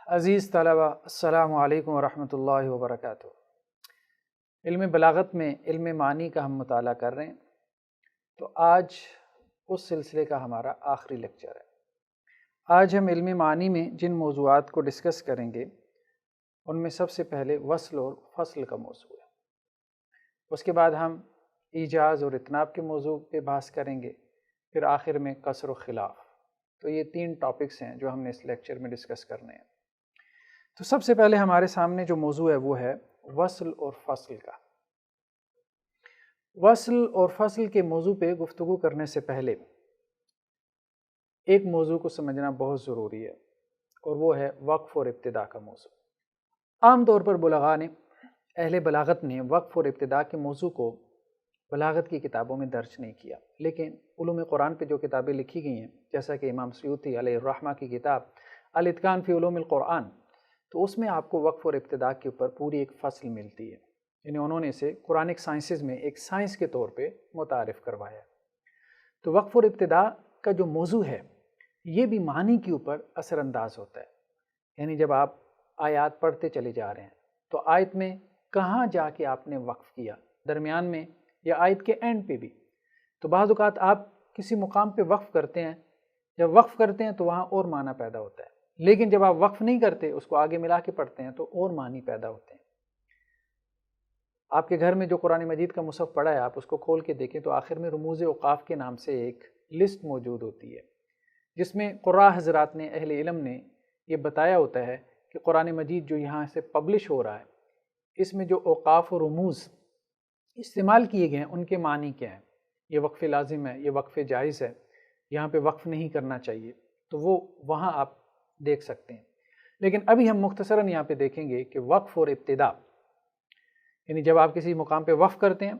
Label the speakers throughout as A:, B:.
A: عزیز طلبہ، السلام علیکم ورحمۃ اللہ وبرکاتہ۔ علم بلاغت میں علم معنی کا ہم مطالعہ کر رہے ہیں، تو آج اس سلسلے کا ہمارا آخری لیکچر ہے۔ آج ہم علم معنی میں جن موضوعات کو ڈسکس کریں گے ان میں سب سے پہلے وصل اور فصل کا موضوع ہے۔ اس کے بعد ہم ایجاز اور اطناب کے موضوع پہ بحث کریں گے، پھر آخر میں قصر و خلاف۔ تو یہ 3 ٹاپکس ہیں جو ہم نے اس لیکچر میں ڈسکس کرنے ہیں۔ تو سب سے پہلے ہمارے سامنے جو موضوع ہے وہ ہے وصل اور فصل کا۔ وصل اور فصل کے موضوع پہ گفتگو کرنے سے پہلے ایک موضوع کو سمجھنا بہت ضروری ہے، اور وہ ہے وقف اور ابتدا کا موضوع۔ عام طور پر بلغاء نے، اہل بلاغت نے وقف اور ابتدا کے موضوع کو بلاغت کی کتابوں میں درج نہیں کیا، لیکن علوم قرآن پہ جو کتابیں لکھی گئی ہیں، جیسا کہ امام سیوطی علیہ الرحمہ کی کتاب الاتقان فی علوم القرآن، تو اس میں آپ کو وقف اور ابتدا کے اوپر پوری ایک فصل ملتی ہے، یعنی انہوں نے اسے قرآنک سائنسز میں ایک سائنس کے طور پہ متعارف کروایا۔ تو وقف اور ابتدا کا جو موضوع ہے یہ بھی معنی کے اوپر اثر انداز ہوتا ہے، یعنی جب آپ آیات پڑھتے چلے جا رہے ہیں تو آیت میں کہاں جا کے آپ نے وقف کیا، درمیان میں یا آیت کے اینڈ پہ بھی۔ تو بعض اوقات آپ کسی مقام پہ وقف کرتے ہیں، جب وقف کرتے ہیں تو وہاں اور معنی پیدا ہوتا ہے، لیکن جب آپ وقف نہیں کرتے، اس کو آگے ملا کے پڑھتے ہیں تو اور معنی پیدا ہوتے ہیں۔ آپ کے گھر میں جو قرآن مجید کا مصحف پڑھا ہے، آپ اس کو کھول کے دیکھیں تو آخر میں رموز اوقاف کے نام سے ایک لسٹ موجود ہوتی ہے، جس میں قراء حضرات نے، اہل علم نے یہ بتایا ہوتا ہے کہ قرآن مجید جو یہاں سے پبلش ہو رہا ہے، اس میں جو اوقاف و رموز استعمال کیے گئے ہیں ان کے معنی کیا ہیں۔ یہ وقف لازم ہے، یہ وقف جائز ہے، یہاں پہ وقف نہیں کرنا چاہیے، تو وہ وہاں آپ دیکھ سکتے ہیں۔ لیکن ابھی ہم مختصراً یہاں پہ دیکھیں گے کہ وقف اور ابتدا، یعنی جب آپ کسی مقام پہ وقف کرتے ہیں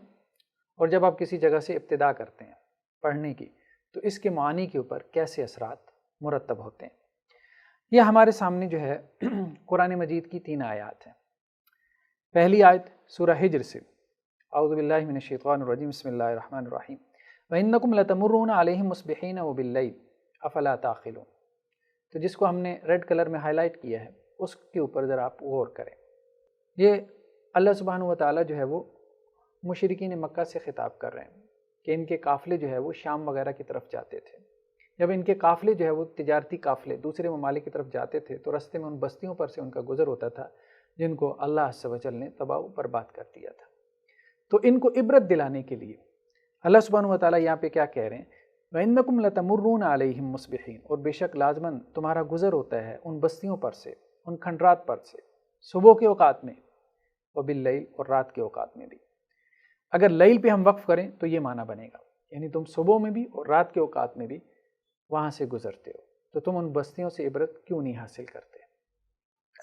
A: اور جب آپ کسی جگہ سے ابتدا کرتے ہیں پڑھنے کی، تو اس کے معنی کے اوپر کیسے اثرات مرتب ہوتے ہیں۔ یہ ہمارے سامنے جو ہے قرآن مجید کی 3 آیات ہیں۔ پہلی آیت سورہ ہجر سے، اعوذ باللہ من الشیطان الرجیم، بسم اللہ الرحمن الرحیم، وَإِنَّكُمْ لَتَمُرُّونَ عَلَيْهِمْ مُصْبِحِينَ وَبِاللَّيْلِ أَفَلَا تَعْقِلُونَ۔ تو جس کو ہم نے ریڈ کلر میں ہائی لائٹ کیا ہے، اس کے اوپر ذرا آپ غور کریں۔ یہ اللہ سبحانہ وتعالیٰ جو ہے وہ مشرکین مکہ سے خطاب کر رہے ہیں کہ ان کے قافلے جو ہے وہ شام وغیرہ کی طرف جاتے تھے۔ جب ان کے قافلے جو ہے وہ تجارتی قافلے دوسرے ممالک کی طرف جاتے تھے تو رستے میں ان بستیوں پر سے ان کا گزر ہوتا تھا جن کو اللہ عز و جل نے تباہ و برباد کر دیا تھا۔ تو ان کو عبرت دلانے کے لیے اللہ سبحانہ وتعالیٰ یہاں پہ کیا کہہ رہے ہیں، وَإِنَّكُمْ لَتَمُرُّونَ عَلَيْهِمْ مُصْبِحِينَ، اور بے شک لازماً تمہارا گزر ہوتا ہے ان بستیوں پر سے، ان کھنڈرات پر سے، صبح کے اوقات میں، وَبِاللَّيْلِ، اور رات کے اوقات میں بھی۔ اگر لیل پہ ہم وقف کریں تو یہ معنی بنے گا، یعنی تم صبح میں بھی اور رات کے اوقات میں بھی وہاں سے گزرتے ہو، تو تم ان بستیوں سے عبرت کیوں نہیں حاصل کرتے۔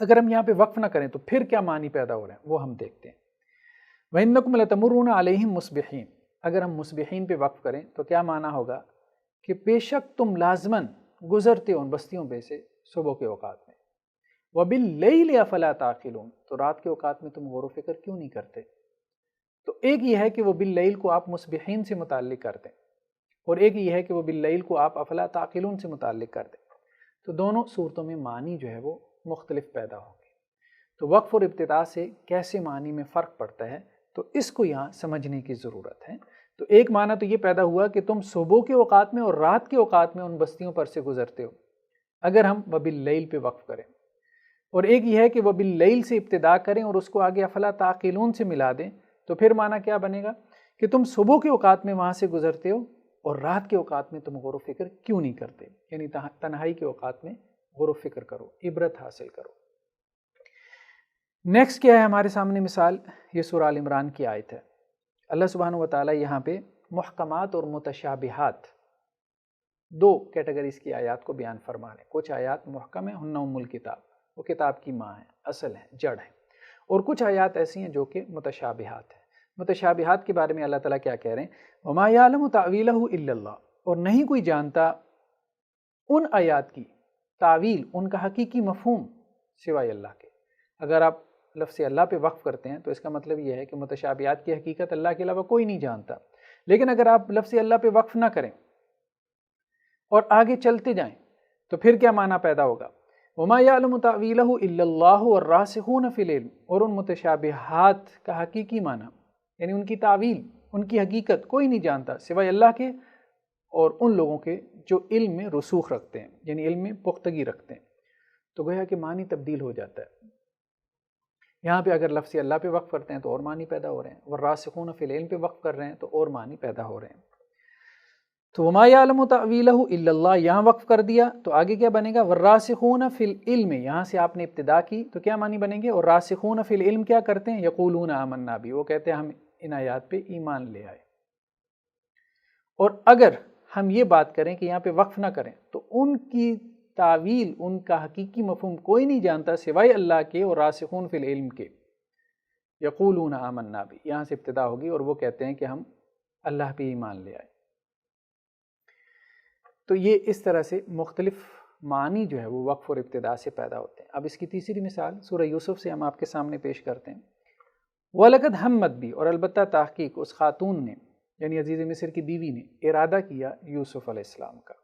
A: اگر ہم یہاں پہ وقف نہ کریں تو پھر کیا معنی پیدا ہو رہے ہیں وہ ہم دیکھتے ہیں۔ وَإِنَّكُمْ لَتَمُرُّونَ عَلَيْهِمْ مُصْبِحِينَ، اگر ہم مصبحین پہ وقف کریں تو کیا معنی ہوگا کہ بے شک تم لازماً گزرتے ہو ان بستیوں پہ سے صبح کے اوقات میں۔ وَبِاللَّيْلِ أَفَلَا تَعْقِلُونَ، تو رات کے اوقات میں تم غور و فکر کیوں نہیں کرتے۔ تو ایک یہ ہے کہ وہ باللیل کو آپ مصبحین سے متعلق کر دیں، اور ایک یہ ہے کہ وہ باللیل کو آپ افلا تعقلون سے متعلق کر دیں، تو دونوں صورتوں میں معنی جو ہے وہ مختلف پیدا ہوں گے۔ تو وقف اور ابتدا سے کیسے معنی میں فرق پڑتا ہے، تو اس کو یہاں سمجھنے کی ضرورت ہے۔ تو ایک معنی تو یہ پیدا ہوا کہ تم صبح کے اوقات میں اور رات کے اوقات میں ان بستیوں پر سے گزرتے ہو، اگر ہم وباللیل پہ وقف کریں، اور ایک یہ ہے کہ وباللیل سے ابتدا کریں اور اس کو آگے افلا تعقلون سے ملا دیں، تو پھر معنی کیا بنے گا کہ تم صبح کے اوقات میں وہاں سے گزرتے ہو اور رات کے اوقات میں تم غور و فکر کیوں نہیں کرتے، یعنی تنہائی کے اوقات میں غور و فکر کرو، عبرت حاصل کرو۔ نیکسٹ کیا ہے ہمارے سامنے مثال، یہ سورہ آل عمران کی آیت ہے۔ اللہ سبحانہ وتعالیٰ یہاں پہ محکمات اور متشابہات 2 کیٹیگریز کی آیات کو بیان فرما رہے ہیں۔ کچھ آیات محکم ہیں، ہن ام الکتاب، وہ کتاب کی ماں ہے، اصل ہے، جڑ ہے، اور کچھ آیات ایسی ہیں جو کہ متشابہات ہیں۔ متشابہات کے بارے میں اللہ تعالیٰ کیا کہہ رہے ہیں، وَمَا يَعْلَمُ تَعْوِيلَهُ إِلَّا اللَّهُ، اور نہیں کوئی جانتا ان آیات کی تعویل، ان کا حقیقی مفہوم سوائے اللہ کے۔ اگر آپ لفظ اللہ پہ وقف کرتے ہیں تو اس کا مطلب یہ ہے کہ متشابہات کی حقیقت اللہ کے علاوہ کوئی نہیں جانتا۔ لیکن اگر آپ لفظ اللہ پہ وقف نہ کریں اور آگے چلتے جائیں تو پھر کیا معنی پیدا ہوگا، وما یعلم تأویلہ الا اللہ والراسخون فی العلم، اور ان متشابہات کا حقیقی معنی یعنی ان کی تعویل، ان کی حقیقت کوئی نہیں جانتا سوائے اللہ کے اور ان لوگوں کے جو علم میں رسوخ رکھتے ہیں، یعنی علم میں پختگی رکھتے ہیں۔ تو گویا کہ معنی تبدیل ہو جاتا ہے۔ یہاں پہ اگر لفظ اللہ پہ وقف کرتے ہیں تو اور معنی پیدا ہو رہے ہیں، والراسخون فی العلم پہ وقف کر رہے ہیں تو اور معنی پیدا ہو رہے ہیں۔ تو وما یعلم تأویلہ الا اللہ یہاں وقف کر دیا تو آگے کیا بنے گا؟ والراسخون فی العلم، یہاں سے آپ نے ابتدا کی تو کیا معنی بنیں گے؟ اور راسخون فی العلم کیا کرتے ہیں؟ یقولون آمنا بھی، وہ کہتے ہیں ہم ان آیات پہ ایمان لے آئے۔ اور اگر ہم یہ بات کریں کہ یہاں پہ وقف نہ کریں تو ان کی تعویل، ان کا حقیقی مفہوم کوئی نہیں جانتا سوائے اللہ کے اور راسخون فی العلم کے۔ یقولون آمنا بھی، یہاں سے ابتدا ہوگی اور وہ کہتے ہیں کہ ہم اللہ پہ ایمان لے آئے۔ تو یہ اس طرح سے مختلف معنی جو ہے وہ وقف اور ابتدا سے پیدا ہوتے ہیں۔ اب اس کی تیسری مثال سورہ یوسف سے ہم آپ کے سامنے پیش کرتے ہیں۔ وَلَقَدْ ہَمَّتْ بِهِ، اور البتہ تحقیق اس خاتون نے یعنی عزیز مصر کی بیوی نے ارادہ کیا یوسف علیہ السلام کا،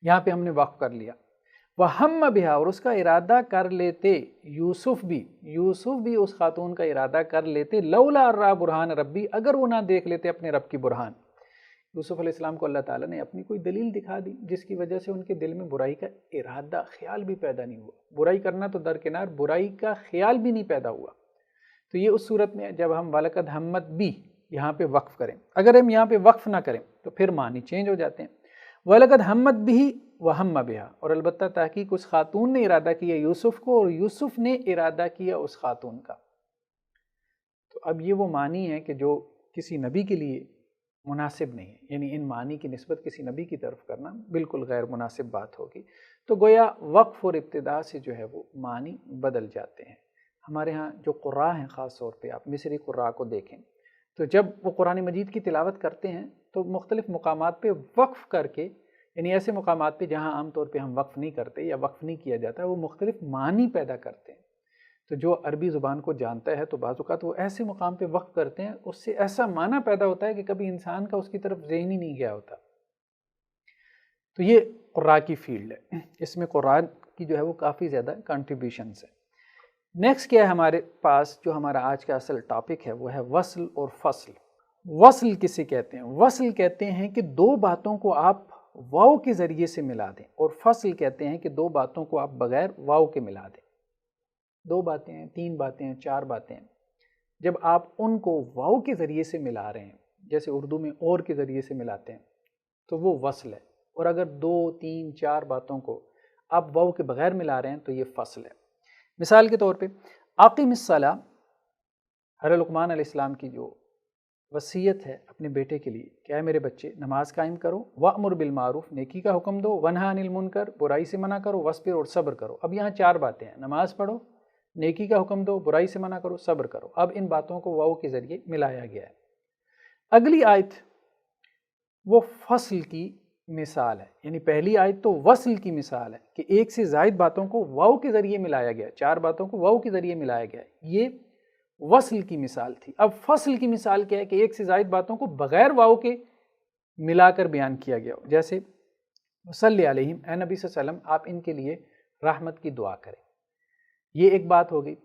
A: یہاں پہ ہم نے وقف کر لیا۔ وَهَمَّ بِهَا، اور اس کا ارادہ کر لیتے یوسف بھی اس خاتون کا ارادہ کر لیتے، لولا رأى برہان ربی، اگر وہ نہ دیکھ لیتے اپنے رب کی برہان۔ یوسف علیہ السلام کو اللہ تعالیٰ نے اپنی کوئی دلیل دکھا دی جس کی وجہ سے ان کے دل میں برائی کا ارادہ، خیال بھی پیدا نہیں ہوا۔ برائی کرنا تو درکنار، برائی کا خیال بھی نہیں پیدا ہوا۔ تو یہ اس صورت میں جب ہم وَلَقَدْ ہَمَّتْ بِهِ یہاں پہ وقف کریں، اگر ہم یہاں پہ وقف نہ کریں تو پھر معنی چینج ہو جاتے ہیں۔ وَلَقَدْ ہَمَّتْ بِهِ وَهَمَّ بِهَا، اور البتہ تحقیق اس خاتون نے ارادہ کیا یوسف کو اور یوسف نے ارادہ کیا اس خاتون کا۔ تو اب یہ وہ معنی ہے کہ جو کسی نبی کے لیے مناسب نہیں ہے، یعنی ان معنی کی نسبت کسی نبی کی طرف کرنا بالکل غیر مناسب بات ہوگی۔ تو گویا وقف اور ابتدا سے جو ہے وہ معنی بدل جاتے ہیں۔ ہمارے ہاں جو قراء ہیں، خاص طور پہ آپ مصری قراء کو دیکھیں تو جب وہ قرآن مجید کی تلاوت کرتے ہیں تو مختلف مقامات پہ وقف کر کے، یعنی ایسے مقامات پہ جہاں عام طور پہ ہم وقف نہیں کرتے یا وقف نہیں کیا جاتا، وہ مختلف معنی پیدا کرتے ہیں۔ تو جو عربی زبان کو جانتا ہے تو بعض اوقات وہ ایسے مقام پہ وقف کرتے ہیں، اس سے ایسا معنی پیدا ہوتا ہے کہ کبھی انسان کا اس کی طرف ذہن ہی نہیں گیا ہوتا۔ تو یہ قراء کی فیلڈ ہے، اس میں قرآن کی جو ہے وہ کافی زیادہ کنٹریبیوشنز ہیں۔ نیکسٹ کیا ہے ہمارے پاس، جو ہمارا آج کا اصل ٹاپک ہے وہ ہے وصل اور فصل۔ وصل کسے کہتے ہیں؟ وصل کہتے ہیں کہ دو باتوں کو آپ واو کے ذریعے سے ملا دیں، اور فصل کہتے ہیں کہ دو باتوں کو آپ بغیر واو کے ملا دیں۔ دو باتیں ہیں، تین باتیں ہیں، چار باتیں ہیں، جب آپ ان کو واو کے ذریعے سے ملا رہے ہیں، جیسے اردو میں اور کے ذریعے سے ملاتے ہیں، تو وہ وصل ہے۔ اور اگر دو تین چار باتوں کو آپ واو کے بغیر ملا رہے ہیں تو یہ فصل ہے۔ مثال کے طور پہ اقیم الصلاۃ، حضرت لقمان علیہ السلام کی جو وصیت ہے اپنے بیٹے کے لیے کہ اے میرے بچے نماز قائم کرو، وَأْمُرْ بِالْمَعْرُوفِ، نیکی کا حکم دو، وَانْہَ عَنِ الْمُنْکَرِ، برائی سے منع کرو، وَاصْبِرْ، اور صبر کرو۔ اب یہاں چار باتیں ہیں، نماز پڑھو، نیکی کا حکم دو، برائی سے منع کرو، صبر کرو۔ اب ان باتوں کو واو کے ذریعے ملایا گیا ہے۔ اگلی آیت وہ فصل کی مثال ہے، یعنی پہلی آیت تو وصل کی مثال ہے کہ ایک سے زائد باتوں کو واو کے ذریعے ملایا گیا، چار باتوں کو واو کے ذریعے ملایا گیا، یہ وصل کی مثال تھی۔ اب فصل کی مثال کیا ہے کہ ایک سے زائد باتوں کو بغیر واو کے ملا کر بیان کیا گیا ہو، جیسے صلی علیہم، اے نبی صلی اللہ علیہ وسلم آپ ان کے لیے رحمت کی دعا کریں، یہ ایک بات ہو گئی۔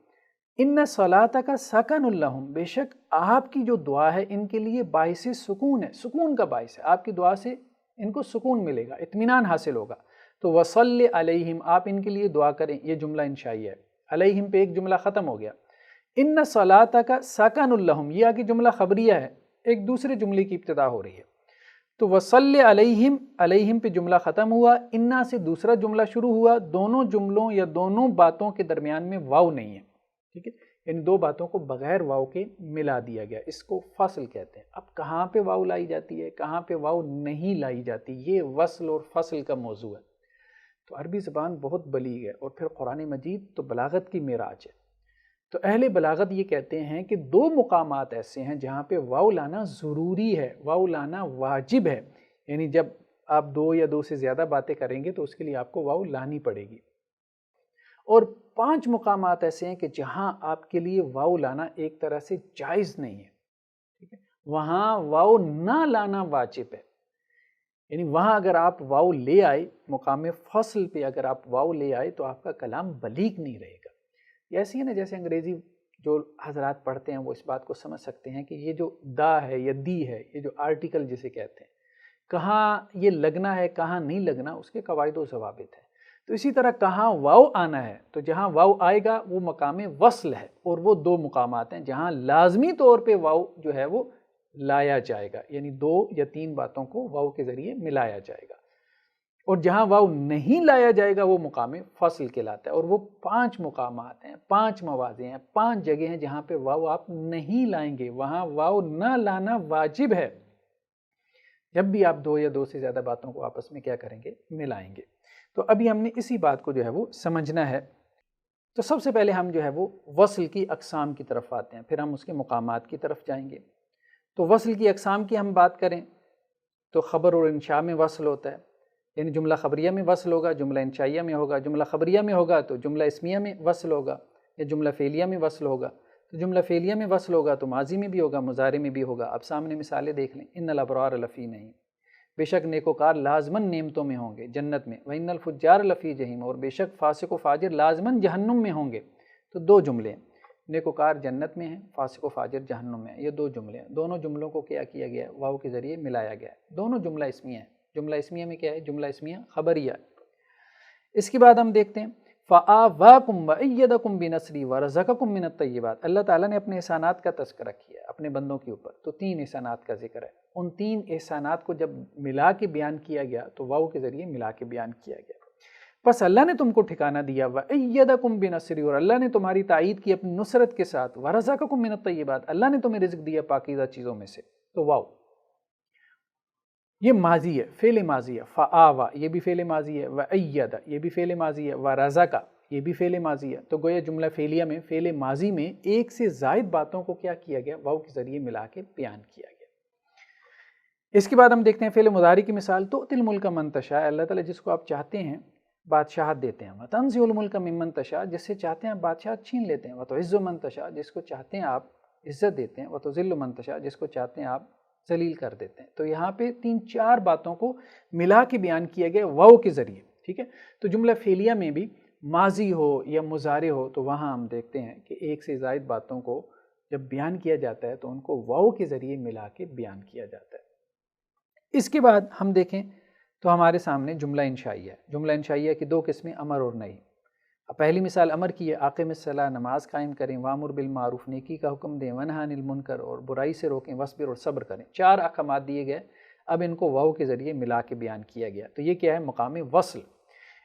A: ان صلاتک سکن لہم، بے شک آپ کی جو دعا ہے ان کے لیے باعث سکون ہے، سکون کا باعث ہے، آپ کی دعا سے ان کو سکون ملے گا، اطمینان حاصل ہوگا۔ تو وصلی علیہم، آپ ان کے لیے دعا کریں، یہ جملہ انشائی ہے، علیہم پہ ایک جملہ ختم ہو گیا۔ ان صلاتک سکن لہم، یہ آگے جملہ خبریہ ہے، ایک دوسرے جملے کی ابتدا ہو رہی ہے۔ تو وصلی علیہم، علیہم پہ جملہ ختم ہوا، انا سے دوسرا جملہ شروع ہوا، دونوں جملوں یا دونوں باتوں کے درمیان میں واو نہیں ہے، ٹھیک ہے، ان دو باتوں کو بغیر واو کے ملا دیا گیا، اس کو فصل کہتے ہیں۔ اب کہاں پہ واو لائی جاتی ہے، کہاں پہ واو نہیں لائی جاتی، یہ وصل اور فصل کا موضوع ہے۔ تو عربی زبان بہت بلیغ ہے، اور پھر قرآن مجید تو بلاغت کی معراج ہے۔ تو اہل بلاغت یہ کہتے ہیں کہ دو مقامات ایسے ہیں جہاں پہ واو لانا ضروری ہے، واو لانا واجب ہے، یعنی جب آپ دو یا دو سے زیادہ باتیں کریں گے تو اس کے لیے آپ کو واو لانی پڑے گی۔ اور 5 مقامات ایسے ہیں کہ جہاں آپ کے لیے واو لانا ایک طرح سے جائز نہیں ہے، ٹھیک ہے، وہاں واو نہ لانا واجب ہے۔ یعنی وہاں اگر آپ واو لے آئے، مقام فصل پہ اگر آپ واو لے آئے تو آپ کا کلام بلیغ نہیں رہے گا۔ یہ ایسی ہے نا جیسے انگریزی جو حضرات پڑھتے ہیں وہ اس بات کو سمجھ سکتے ہیں کہ یہ جو دا ہے یا دی ہے، یہ جو آرٹیکل جسے کہتے ہیں، کہاں یہ لگنا ہے کہاں نہیں لگنا، اس کے قواعد و ضوابط ہیں۔ تو اسی طرح کہاں واو آنا ہے، تو جہاں واو آئے گا وہ مقام وصل ہے، اور وہ دو مقامات ہیں جہاں لازمی طور پہ واو جو ہے وہ لایا جائے گا، یعنی 2 یا 3 باتوں کو واو کے ذریعے ملایا جائے گا، اور جہاں واو نہیں لایا جائے گا وہ مقام فصل کہلاتا ہے۔ اور وہ 5 مقامات ہیں، 5 مواضع ہیں، 5 جگہ ہیں جہاں پہ واو آپ نہیں لائیں گے، وہاں واو نہ لانا واجب ہے جب بھی آپ 2 یا 2 سے زیادہ باتوں کو آپس میں کیا کریں گے، ملائیں گے۔ تو ابھی ہم نے اسی بات کو جو ہے وہ سمجھنا ہے۔ تو سب سے پہلے ہم جو ہے وہ وصل کی اقسام کی طرف آتے ہیں، پھر ہم اس کے مقامات کی طرف جائیں گے۔ تو وصل کی اقسام کی ہم بات کریں تو خبر اور انشاء میں وصل ہوتا ہے، یعنی جملہ خبریہ میں وصل ہوگا، جملہ انشائیہ میں ہوگا۔ جملہ خبریہ میں ہوگا تو جملہ اسمیہ میں وصل ہوگا، یا جملہ فعلیہ میں وصل ہوگا۔ تو جملہ فعلیہ میں وصل ہوگا تو ماضی میں بھی ہوگا، مضارع میں بھی ہوگا۔ اب سامنے مثالیں دیکھ لیں، ان الابرار لفی نعیم، بے شک نیکوکار لازماً نعمتوں میں ہوں گے جنت میں، وَإِنَّ الْفُجَّارَ لَفِي جَحِيمٍ، اور بے شک فاسق و فاجر لازماً جہنم میں ہوں گے۔ تو 2 جملے ہیں، نیکوکار جنت میں ہیں، فاسق و فاجر جہنم میں ہیں، یہ 2 جملے ہیں۔ دونوں جملوں کو کیا کیا گیا ہے، واو کے ذریعے ملایا گیا ہے۔ دونوں جملہ اسمیہ ہیں۔ جملہ اسمیہ میں کیا ہے، جملہ اسمیہ خبریہ۔ اس کے بعد ہم دیکھتے ہیں فَآوَاكُمْ وَأَيَّدَكُمْ بِنَصْرِهِ وَرَزَقَكُمْ مِنَ الطَّيِّبَاتِ، اللہ تعالیٰ نے اپنے احسانات کا تذکرہ کیا ہے اپنے بندوں کے اوپر۔ تو 3 احسانات کا ذکر ہے، ان 3 احسانات کو جب ملا کے بیان کیا گیا تو واو کے ذریعے ملا کے بیان کیا گیا۔ پس اللہ نے تم کو ٹھکانہ دیا، وَأَيَّدَكُمْ بِنَصْرِهِ، اور اللہ نے تمہاری تائید کی اپنی نصرت کے ساتھ، وَرَزَقَكُمْ مِنَ الطَّيِّبَاتِ، اللہ نے تمہیں رزق دیا پاکیزہ چیزوں میں سے۔ تو واو یہ ماضی ہے، فعل ماضی ہے، فآوا یہ بھی فعل ماضی ہے، وأید یہ بھی فعل ماضی ہے، ورزق یہ بھی فعل ماضی ہے۔ تو گویا جملہ فعلیہ میں فعل ماضی میں ایک سے زائد باتوں کو کیا کیا گیا، واو کے ذریعے ملا کے بیان کیا گیا۔ اس کے بعد ہم دیکھتے ہیں فعل مضارع کی مثال، تؤتی الملک من تشاء، اللہ تعالیٰ جس کو آپ چاہتے ہیں بادشاہت دیتے ہیں، وتنزع الملک ممن تشاء، جس سے چاہتے ہیں آپ بادشاہت چھین لیتے ہیں، وتعز من تشاء، جس کو چاہتے ہیں آپ عزت دیتے ہیں، وتذل من تشاء، جس کو چاہتے ہیں آپ ذلیل کر دیتے ہیں۔ تو یہاں پہ 3-4 باتوں کو ملا کے بیان کیا گیا واو کے ذریعے، ٹھیک ہے۔ تو جملہ فعلیہ میں بھی ماضی ہو یا مضارع ہو تو وہاں ہم دیکھتے ہیں کہ ایک سے زائد باتوں کو جب بیان کیا جاتا ہے تو ان کو واو کے ذریعے ملا کے بیان کیا جاتا ہے۔ اس کے بعد ہم دیکھیں تو ہمارے سامنے جملہ انشائیہ ہے۔ جملہ انشائیہ کی 2 قسمیں، امر اور نہی۔ پہلی مثال امر کی ہے، اقیم الصلاۃ، نماز قائم کریں، وامر بالمعروف نیکی کا حکم دیں، ونہی عن المنکر اور برائی سے روکیں، وصبر اور صبر کریں۔ 4 احکامات دیے گئے، اب ان کو واو کے ذریعے ملا کے بیان کیا گیا۔ تو یہ کیا ہے، مقام وصل۔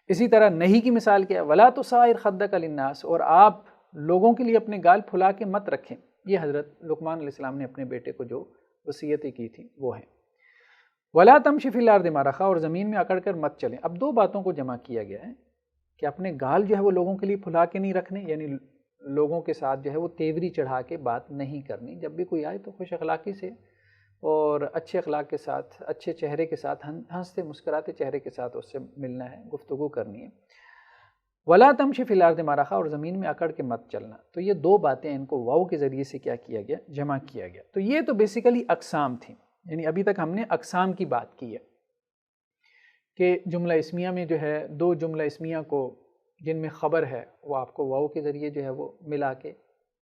A: اسی طرح نہیں کی مثال کیا ہے، ولا تصائر خدک للناس، اور آپ لوگوں کے لیے اپنے گال پھلا کے مت رکھیں۔ یہ حضرت لقمان علیہ السلام نے اپنے بیٹے کو جو وصیتیں کی تھی وہ ہیں۔ ولا تمشی فی الارض مرحا، اور زمین میں اکڑ کر مت چلیں۔ اب 2 باتوں کو جمع کیا گیا ہے کہ اپنے گال جو ہے وہ لوگوں کے لیے پھلا کے نہیں رکھنے، یعنی لوگوں کے ساتھ جو ہے وہ تیوری چڑھا کے بات نہیں کرنی، جب بھی کوئی آئے تو خوش اخلاقی سے اور اچھے اخلاق کے ساتھ، اچھے چہرے کے ساتھ، ہنستے مسکراتے چہرے کے ساتھ اس سے ملنا ہے، گفتگو کرنی ہے۔ ولا تمشی فی الارض مرحا، اور زمین میں اکڑ کے مت چلنا۔ تو یہ 2 باتیں ان کو واو کے ذریعے سے کیا کیا گیا، جمع کیا گیا۔ تو یہ تو بیسیکلی اقسام تھیں، یعنی ابھی تک ہم نے اقسام کی بات کی ہے کہ جملہ اسمیہ میں جو ہے 2 جملہ اسمیہ کو جن میں خبر ہے وہ آپ کو واو کے ذریعے جو ہے وہ ملا کے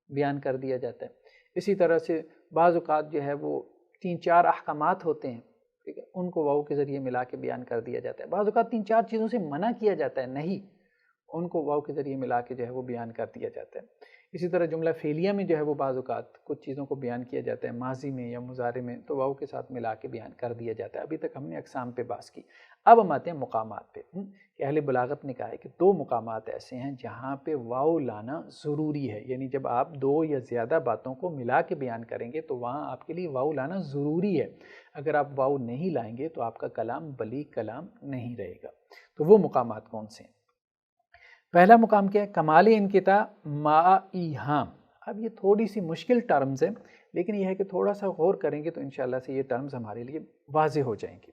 A: بیان کر دیا جاتا ہے۔ اسی طرح سے بعض اوقات جو ہے وہ 3-4 احکامات ہوتے ہیں، ٹھیک ہے، ان کو واو کے ذریعے ملا کے بیان کر دیا جاتا ہے۔ بعض اوقات 3-4 چیزوں سے منع کیا جاتا ہے، نہیں، ان کو واو کے ذریعے ملا کے جو ہے وہ بیان کر دیا جاتا ہے۔ اسی طرح جملہ فعلیہ میں جو ہے وہ بعض اوقات کچھ چیزوں کو بیان کیا جاتا ہے ماضی میں یا مضارع میں، تو واو کے ساتھ ملا کے بیان کر دیا جاتا ہے۔ ابھی تک ہم نے اقسام پہ بات کی، اب ہم آتے ہیں مقامات پہ کہ اہل بلاغت نے کہا ہے کہ 2 مقامات ایسے ہیں جہاں پہ واو لانا ضروری ہے، یعنی جب آپ 2 یا زیادہ باتوں کو ملا کے بیان کریں گے تو وہاں آپ کے لیے واو لانا ضروری ہے۔ اگر آپ واو نہیں لائیں گے تو آپ کا کلام بلیغ کلام نہیں رہے گا۔ تو وہ مقامات کون سے ہیں؟ پہلا مقام کیا ہے، کمال انقطاع ما ایہام۔ اب یہ تھوڑی سی مشکل ٹرمز ہیں، لیکن یہ ہے کہ تھوڑا سا غور کریں گے تو انشاءاللہ سے یہ ٹرمز ہمارے لیے واضح ہو جائیں گے۔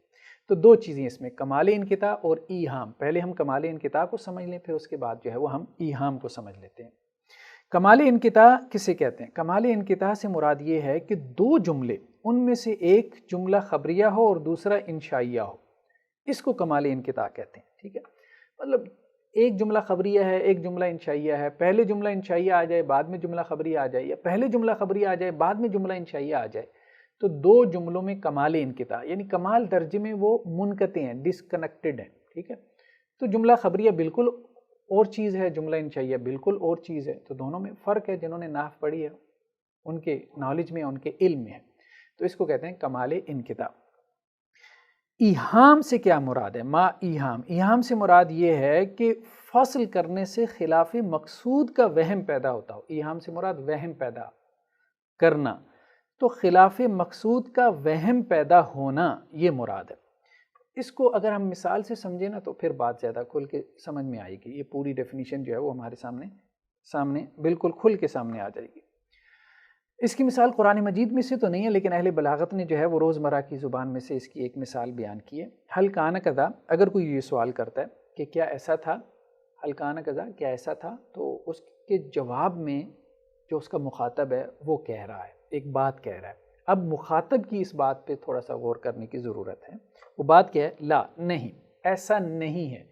A: تو 2 چیزیں اس میں، کمال انقطاع اور ایہام۔ پہلے ہم کمال انقطاع کو سمجھ لیں، پھر اس کے بعد جو ہے وہ ہم ایہام کو سمجھ لیتے ہیں۔ کمال انقطاع کسے کہتے ہیں؟ کمال انقطاع سے مراد یہ ہے کہ 2 جملے، ان میں سے ایک جملہ خبریہ ہو اور دوسرا انشائیہ ہو، اس کو کمال انقطاع کہتے ہیں، ٹھیک ہے. مطلب ایک جملہ خبریہ ہے، ایک جملہ انشائیہ ہے، پہلے جملہ انشائیہ آ جائے بعد میں جملہ خبریہ آ جائے، یا پہلے جملہ خبریہ آ جائے بعد میں جملہ انشائیہ آ جائے، تو دو جملوں میں کمال انقطاع، یعنی کمال درجے میں وہ منقطع ہیں، ڈسکنیکٹڈ ہیں، ٹھیک ہے. تو جملہ خبریہ بالکل اور چیز ہے، جملہ انشائیہ بالکل اور چیز ہے. تو دونوں میں فرق ہے. جنہوں نے نحو پڑھی ہے ان کے نالج میں، ان کے علم میں ہے. تو اس کو کہتے ہیں کمال انقطاع. ایہام سے کیا مراد ہے؟ ما ایہام، ایہام سے مراد یہ ہے کہ فصل کرنے سے خلاف مقصود کا وہم پیدا ہوتا ہو. ایہام سے مراد وہم پیدا کرنا، تو خلاف مقصود کا وہم پیدا ہونا یہ مراد ہے. اس کو اگر ہم مثال سے سمجھیں نا تو پھر بات زیادہ کھل کے سمجھ میں آئے گی. یہ پوری ڈیفینیشن جو ہے وہ ہمارے سامنے بالکل کھل کے سامنے آ جائے گی. اس کی مثال قرآن مجید میں سے تو نہیں ہے، لیکن اہل بلاغت نے جو ہے وہ روزمرہ کی زبان میں سے اس کی ایک مثال بیان کی ہے. حل کان کذا، اگر کوئی یہ سوال کرتا ہے کہ کیا ایسا تھا، حل کان کذا کیا ایسا تھا، تو اس کے جواب میں جو اس کا مخاطب ہے وہ کہہ رہا ہے، ایک بات کہہ رہا ہے. اب مخاطب کی اس بات پہ تھوڑا سا غور کرنے کی ضرورت ہے. وہ بات کیا ہے؟ لا، نہیں، ایسا نہیں ہے.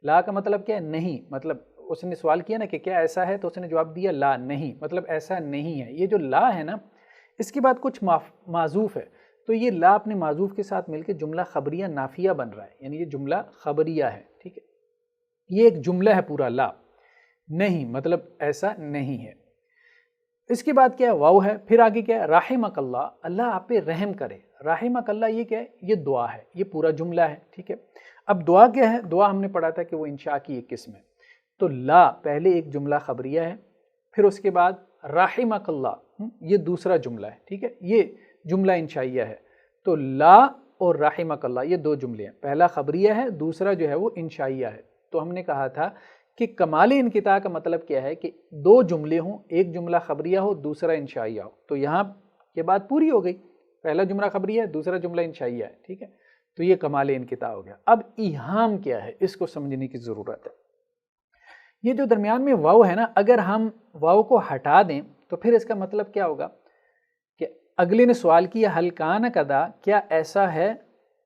A: لا کا مطلب کیا ہے؟ نہیں. مطلب اس نے سوال کیا نا کہ کیا ایسا ہے، تو اس نے جواب دیا لا، نہیں، مطلب ایسا نہیں ہے. یہ جو لا ہے نا، اس کے بعد کچھ معذوف ہے، تو یہ لا اپنے معذوف کے ساتھ مل کے جملہ خبریہ نافیہ بن رہا ہے، یعنی یہ جملہ خبریہ ہے، ٹھیک ہے. یہ ایک جملہ ہے پورا، لا، نہیں، مطلب ایسا نہیں ہے. اس کے بعد کیا ہے؟ واو ہے. پھر آگے کیا ہے؟ رحمک اللہ، اللہ آپ پہ رحم کرے. رحمک اللہ یہ کیا ہے؟ یہ دعا ہے، یہ پورا جملہ ہے، ٹھیک ہے. اب دعا کیا ہے؟ دعا ہم نے پڑھا تھا کہ وہ انشاء کی ایک قسم ہے. تو لا پہلے ایک جملہ خبریہ ہے، پھر اس کے بعد رحمک اللہ یہ دوسرا جملہ ہے، ٹھیک ہے. یہ جملہ انشائیہ ہے. تو لا اور رحمک اللہ یہ دو جملے ہیں، پہلا خبریہ ہے، دوسرا جو ہے وہ انشائیہ ہے. تو ہم نے کہا تھا کہ کمال انقطاع کا مطلب کیا ہے کہ دو جملے ہوں، ایک جملہ خبریہ ہو، دوسرا انشائیہ ہو. تو یہاں یہ بات پوری ہو گئی، پہلا جملہ خبریہ ہے، دوسرا جملہ انشائیہ ہے، ٹھیک ہے. تو یہ کمال انقطاع ہو گیا. اب ایہام کیا ہے، اس کو سمجھنے کی ضرورت ہے. یہ جو درمیان میں واو ہے نا، اگر ہم واو کو ہٹا دیں تو پھر اس کا مطلب کیا ہوگا کہ اگلے نے سوال کیا حل کان کذا، کیا ایسا ہے،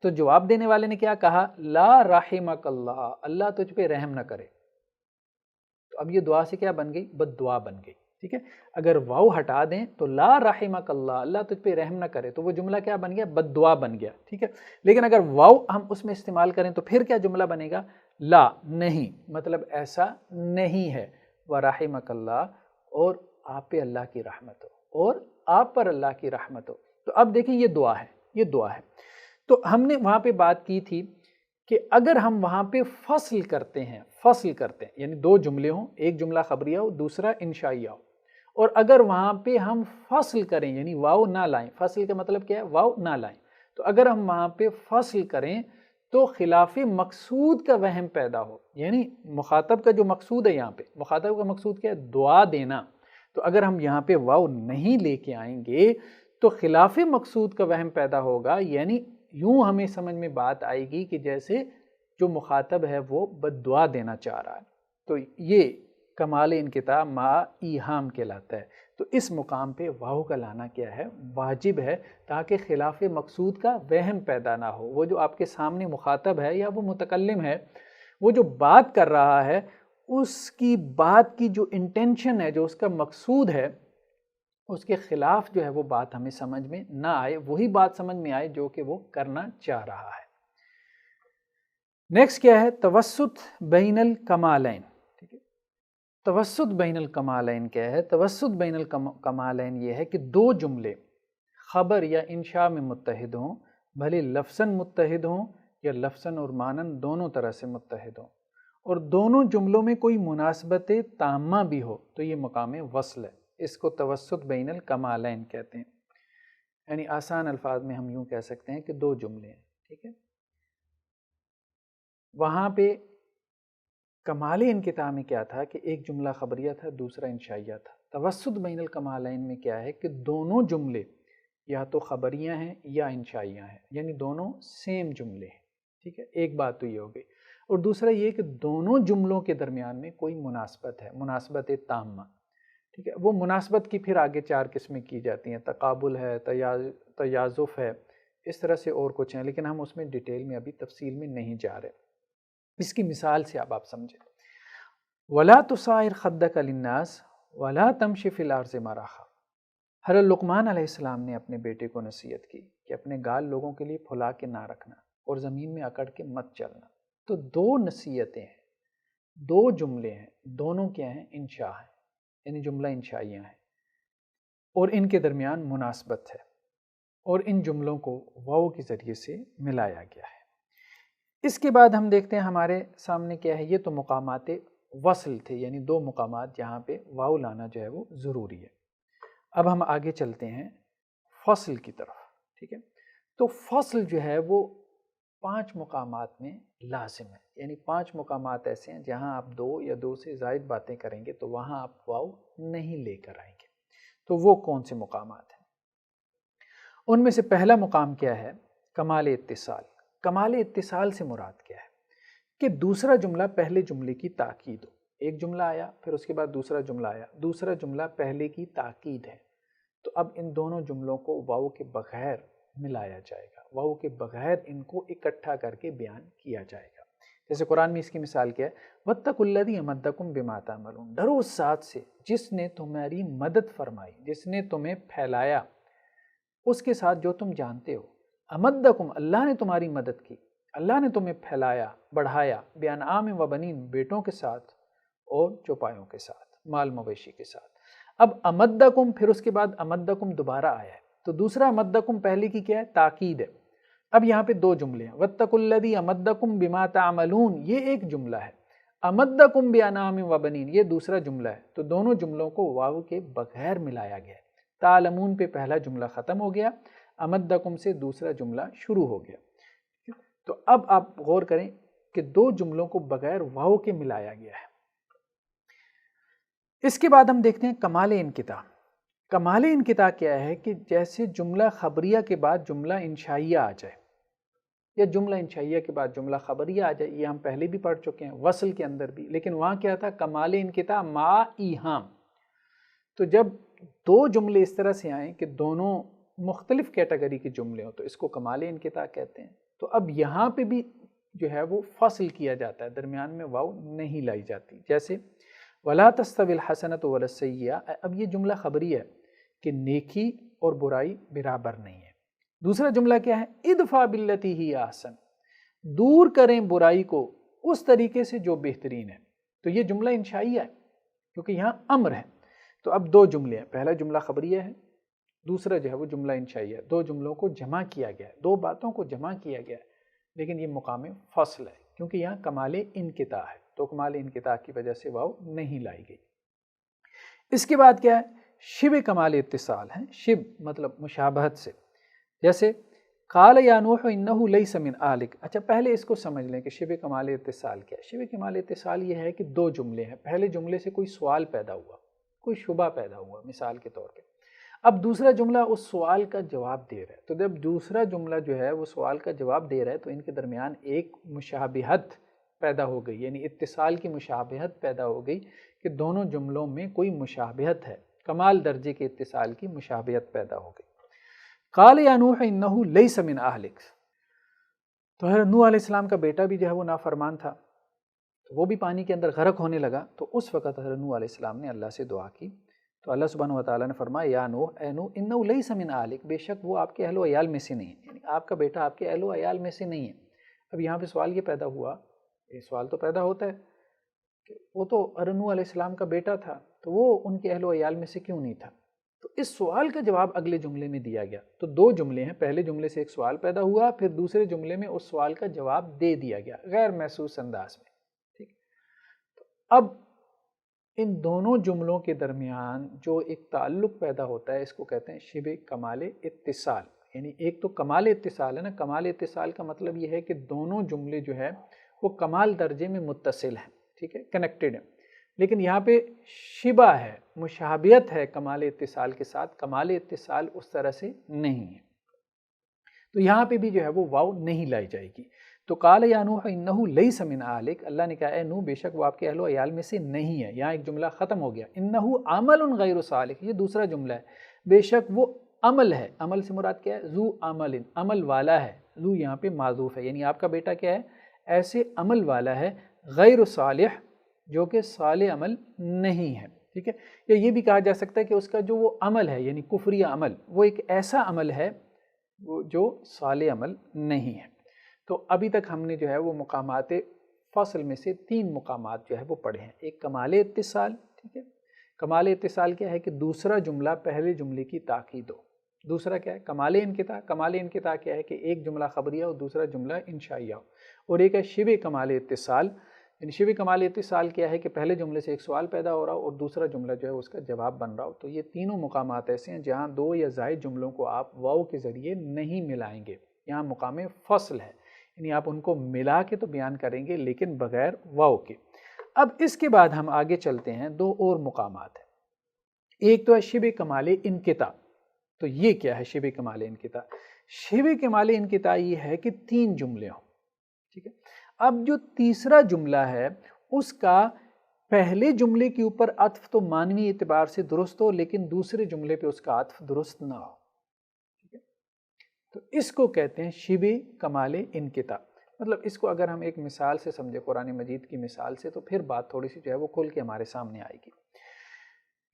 A: تو جواب دینے والے نے کیا کہا؟ لا رحمک اللہ، اللہ تجھ پہ رحم نہ کرے. تو اب یہ دعا سے کیا بن گئی؟ بد دعا بن گئی، ٹھیک ہے. اگر واو ہٹا دیں تو لا رحمک اللہ، اللہ تجھ پہ رحم نہ کرے، تو وہ جملہ کیا بن گیا؟ بد دعا بن گیا، ٹھیک ہے. لیکن اگر واو ہم اس میں استعمال کریں تو پھر کیا جملہ بنے گا؟ لا، نہیں، مطلب ایسا نہیں ہے. ورحمک اللہ، اور آپ پہ اللہ کی رحمت ہو، اور آپ پر اللہ کی رحمت ہو. تو اب دیکھیں یہ دعا ہے، یہ دعا ہے. تو ہم نے وہاں پہ بات کی تھی کہ اگر ہم وہاں پہ فصل کرتے ہیں، یعنی دو جملے ہوں، ایک جملہ خبریہ ہو، دوسرا انشائیہ ہو، اور اگر وہاں پہ ہم فصل کریں یعنی واو نہ لائیں، فصل کا مطلب کیا ہے؟ واو نہ لائیں. تو اگر ہم وہاں پہ فصل کریں تو خلاف مقصود کا وہم پیدا ہو، یعنی مخاطب کا جو مقصود ہے، یہاں پہ مخاطب کا مقصود کیا ہے؟ دعا دینا. تو اگر ہم یہاں پہ واو نہیں لے کے آئیں گے تو خلاف مقصود کا وہم پیدا ہوگا، یعنی یوں ہمیں سمجھ میں بات آئے گی کہ جیسے جو مخاطب ہے وہ بد دعا دینا چاہ رہا ہے. تو یہ کمال انقطاع ما ایہام کہلاتا ہے. تو اس مقام پہ واو کا لانا کیا ہے؟ واجب ہے، تاکہ خلاف مقصود کا وہم پیدا نہ ہو. وہ جو آپ کے سامنے مخاطب ہے یا وہ متکلم ہے، وہ جو بات کر رہا ہے، اس کی بات کی جو انٹینشن ہے، جو اس کا مقصود ہے، اس کے خلاف جو ہے وہ بات ہمیں سمجھ میں نہ آئے، وہی بات سمجھ میں آئے جو کہ وہ کرنا چاہ رہا ہے. نیکسٹ کیا ہے؟ توسط بین الکمالین. توسط بین الکمالین کیا ہے؟ توسط بین الکمالین یہ ہے کہ دو جملے خبر یا انشاء میں متحد ہوں، بھلے لفظاً متحد ہوں یا لفظاً اور معناً دونوں طرح سے متحد ہوں، اور دونوں جملوں میں کوئی مناسبت تامہ بھی ہو، تو یہ مقام وصل ہے. اس کو توسط بین الکمالین کہتے ہیں. یعنی آسان الفاظ میں ہم یوں کہہ سکتے ہیں کہ دو جملے ہیں، ٹھیک ہے. وہاں پہ کمال انقطاع میں کیا تھا کہ ایک جملہ خبریہ تھا، دوسرا انشائیہ تھا. توسط بین الکمالین میں کیا ہے کہ دونوں جملے یا تو خبریہ ہیں یا انشائیہ ہیں، یعنی دونوں سیم جملے ہیں، ٹھیک ہے. ایک بات تو یہ ہو گئی. اور دوسرا یہ کہ دونوں جملوں کے درمیان میں کوئی مناسبت ہے، مناسبت تامہ، ٹھیک ہے. وہ مناسبت کی پھر آگے چار قسمیں کی جاتی ہیں، تقابل ہے، تیازف ہے، اس طرح سے اور کچھ ہیں، لیکن ہم اس میں ڈیٹیل میں ابھی تفصیل میں نہیں جا رہے. اس کی مثال سے اب آپ سمجھیں. وَلَا تُصَعِّرْ خَدَّكَ لِلنَّاسِ وَلَا تَمْشِ فِي الْأَرْضِ مَرَحًا. حضرت لقمان علیہ السلام نے اپنے بیٹے کو نصیحت کی کہ اپنے گال لوگوں کے لیے پھلا کے نہ رکھنا اور زمین میں اکڑ کے مت چلنا. تو دو نصیحتیں ہیں، دو جملے ہیں، دونوں کیا ہیں؟ انشاء ہیں، یعنی جملہ انشائیاں ہیں، اور ان کے درمیان مناسبت ہے، اور ان جملوں کو واو کے ذریعے سے ملایا گیا ہے. اس کے بعد ہم دیکھتے ہیں ہمارے سامنے کیا ہے. یہ تو مقامات وصل تھے، یعنی دو مقامات جہاں پہ واو لانا جو ہے وہ ضروری ہے. اب ہم آگے چلتے ہیں فصل کی طرف. ٹھیک ہے، تو فصل جو ہے وہ 5 مقامات میں لازم ہے، یعنی 5 مقامات ایسے ہیں جہاں آپ 2 یا 2 سے زائد باتیں کریں گے تو وہاں آپ واو نہیں لے کر آئیں گے. تو وہ کون سے مقامات ہیں؟ ان میں سے پہلا مقام کیا ہے؟ کمال اتصال. کمال اتصال سے مراد کیا ہے؟ کہ دوسرا جملہ پہلے جملے کی تاکید ہو. ایک جملہ آیا، پھر اس کے بعد دوسرا جملہ آیا، دوسرا جملہ پہلے کی تاکید ہے، تو اب ان دونوں جملوں کو واو کے بغیر ملایا جائے گا، واو کے بغیر ان کو اکٹھا کر کے بیان کیا جائے گا. جیسے قرآن میں اس کی مثال کیا ہے؟ وَاتَّقُوا الَّذِي أَمَدَّكُم بِمَا تَعْمَلُونَ. ڈرو اس ذات سے جس نے تمہاری مدد فرمائی، جس نے تمہیں پھیلایا اس کے ساتھ جو تم جانتے ہو. امدکم، اللہ نے تمہاری مدد کی، اللہ نے تمہیں پھیلایا، بڑھایا، بِأَنْعَامٍ وَبَنِينَ، بیٹوں کے ساتھ اور چوپایوں کے ساتھ، مال مویشی کے ساتھ. اب امدکم، پھر اس کے بعد امدکم دوبارہ آیا ہے، تو دوسرا امدکم پہلے کی کیا ہے؟ تاکید ہے. اب یہاں پہ 2 جملے ہیں. وَاتَّقُوا الَّذِي أَمَدَّكُم بِمَا تَعْمَلُونَ، یہ ایک جملہ ہے. امدکم بِأَنْعَامٍ وَبَنِينَ یہ دوسرا جملہ ہے. تو دونوں جملوں کو واو کے بغیر ملایا گیا ہے. تعلمون پہ پہلا جملہ ختم ہو گیا، امدکم سے دوسرا جملہ شروع ہو گیا. تو اب آپ غور کریں کہ 2 جملوں کو بغیر واو کے ملایا گیا ہے. اس کے بعد ہم دیکھتے ہیں کمال انقطاع. کمال انقطاع کیا ہے؟ کہ جیسے جملہ خبریہ کے بعد جملہ انشائیہ آ جائے، یا جملہ انشائیہ کے بعد جملہ خبریہ آ جائے. یہ ہم پہلے بھی پڑھ چکے ہیں وصل کے اندر بھی، لیکن وہاں کیا تھا؟ کمال انقطاع مع ایہام. تو جب 2 جملے اس طرح سے آئیں کہ دونوں مختلف کیٹیگری کے جملے ہوں تو اس کو کمال انقطاع کہتے ہیں. تو اب یہاں پہ بھی جو ہے وہ فصل کیا جاتا ہے، درمیان میں واو نہیں لائی جاتی. جیسے وَلَا تَسْتَوِي الْحَسَنَةُ وَلَا السَّيِّئَةُ، اب یہ جملہ خبری ہے کہ نیکی اور برائی برابر نہیں ہے. دوسرا جملہ کیا ہے؟ ادفع باللتی ہی احسن، دور کریں برائی کو اس طریقے سے جو بہترین ہے. تو یہ جملہ انشائیہ ہے کیونکہ یہاں امر ہے. تو اب 2 جملے ہیں، پہلا جملہ خبریہ ہے، دوسرا جو ہے وہ جملہ انشائیہ ہے. 2 جملوں کو جمع کیا گیا ہے، 2 باتوں کو جمع کیا گیا ہے، لیکن یہ مقام فصل ہے کیونکہ یہاں کمال انقطاع ہے. تو کمال انقطاع کی وجہ سے واو نہیں لائی گئی. اس کے بعد کیا ہے؟ شبہ کمال اتصال ہے. شبہ مطلب مشابہت سے. جیسے قال یا نوح انہ لیس من اہلک. اچھا پہلے اس کو سمجھ لیں کہ شبہ کمال اتصال کیا ہے. شبہ کمال اتصال یہ ہے کہ 2 جملے ہیں، پہلے جملے سے کوئی سوال پیدا ہوا، کوئی شبہ پیدا ہوا مثال کے طور پہ. اب دوسرا جملہ اس سوال کا جواب دے رہا ہے. تو جب دوسرا جملہ جو ہے وہ سوال کا جواب دے رہا ہے تو ان کے درمیان ایک مشابہت پیدا ہو گئی، یعنی اتصال کی مشابہت پیدا ہو گئی کہ دونوں جملوں میں کوئی مشابہت ہے، کمال درجے کے اتصال کی مشابہت پیدا ہو گئی. قال یا نوح انہ لیس من اہلک. تو حضرت نوح علیہ السلام کا بیٹا بھی جو ہے وہ نافرمان تھا، تو وہ بھی پانی کے اندر غرق ہونے لگا. تو اس وقت حضرت نوح علیہ السلام نے اللہ سے دعا کی تو اللہ سبحانہ وتعالیٰ نے فرمایا یا نوح، اے نوح انہ لیس من اہلک، بے شک وہ آپ کے اہل و عیال میں سے نہیں ہے، یعنی آپ کا بیٹا آپ کے اہل و عیال میں سے نہیں ہے. اب یہاں پہ سوال یہ پیدا ہوا، یہ سوال تو پیدا ہوتا ہے کہ وہ تو حضرت نوح علیہ السلام کا بیٹا تھا تو وہ ان کے اہل و عیال میں سے کیوں نہیں تھا؟ تو اس سوال کا جواب اگلے جملے میں دیا گیا. تو 2 جملے ہیں، پہلے جملے سے ایک سوال پیدا ہوا، پھر دوسرے جملے میں اس سوال کا جواب دے دیا گیا غیر محسوس انداز میں. ٹھیک، تو اب ان دونوں جملوں کے درمیان جو ایک تعلق پیدا ہوتا ہے اس کو کہتے ہیں شبہ کمال اتصال. یعنی ایک تو کمال اتصال ہے نا، کمال اتصال کا مطلب یہ ہے کہ دونوں جملے جو ہے وہ کمال درجے میں متصل ہیں، ٹھیک ہے، کنیکٹڈ ہیں. لیکن یہاں پہ شبہ ہے، مشابہت ہے کمال اتصال کے ساتھ، کمال اتصال اس طرح سے نہیں ہے. تو یہاں پہ بھی جو ہے وہ واو نہیں لائی جائے گی. تو قال یا نوح انہ لیس من اہلک، اللہ نے کہا اے نوح بے شک وہ آپ کے اہل و عیال میں سے نہیں ہے. یہاں ایک جملہ ختم ہو گیا. انہ عمل غیر صالح، یہ دوسرا جملہ ہے، بے شک وہ عمل ہے، عمل سے مراد کیا ہے؟ ذو عمل، عمل والا ہے، ذو یہاں پہ معذوف ہے، یعنی آپ کا بیٹا کیا ہے؟ ایسے عمل والا ہے غیر صالح، جو کہ صالح عمل نہیں ہے، ٹھیک ہے؟ یا یہ بھی کہا جا سکتا ہے کہ اس کا جو وہ عمل ہے یعنی کفری عمل، وہ ایک ایسا عمل ہے وہ جو صالح عمل نہیں ہے۔ تو ابھی تک ہم نے جو ہے وہ مقامات فصل میں سے 3 مقامات جو ہے وہ پڑھے ہیں۔ ایک کمال اتصال، ٹھیک ہے؟ کمال اتصال کیا ہے کہ دوسرا جملہ پہلے جملے کی تاکید ہو۔ دوسرا کیا ہے؟ کمال انقطاع، کمال انقطاع کیا ہے کہ ایک جملہ خبریہ اور دوسرا جملہ انشائیہ ہو۔ اور ایک ہے شبہ کمال اتصال، یعنی شبہ کمال اتصال کیا ہے کہ پہلے جملے سے ایک سوال پیدا ہو رہا ہو اور دوسرا جملہ جو ہے اس کا جواب بن رہا ہو۔ تو یہ تینوں مقامات ایسے ہیں جہاں 2 یا زائد جملوں کو آپ واو کے ذریعے نہیں ملائیں گے، یہاں مقام فصل ہے، یعنی آپ ان کو ملا کے تو بیان کریں گے لیکن بغیر واو کے۔ اب اس کے بعد ہم آگے چلتے ہیں، 2 اور مقامات ہیں۔ ایک تو ہے شبہ کمال انقطاع۔ تو یہ کیا ہے شبہ کمال انقطاع؟ شبہ کمال انقطاع یہ ہے کہ 3 جملے ہوں، ٹھیک ہے؟ اب جو تیسرا جملہ ہے اس کا پہلے جملے کے اوپر عطف تو معنوی اعتبار سے درست ہو لیکن دوسرے جملے پہ اس کا عطف درست نہ ہو، ٹھیک ہے؟ تو اس کو کہتے ہیں شبہ کمال انقطاع۔ مطلب اس کو اگر ہم ایک مثال سے سمجھے، قرآن مجید کی مثال سے، تو پھر بات تھوڑی سی جو ہے وہ کھل کے ہمارے سامنے آئے گی۔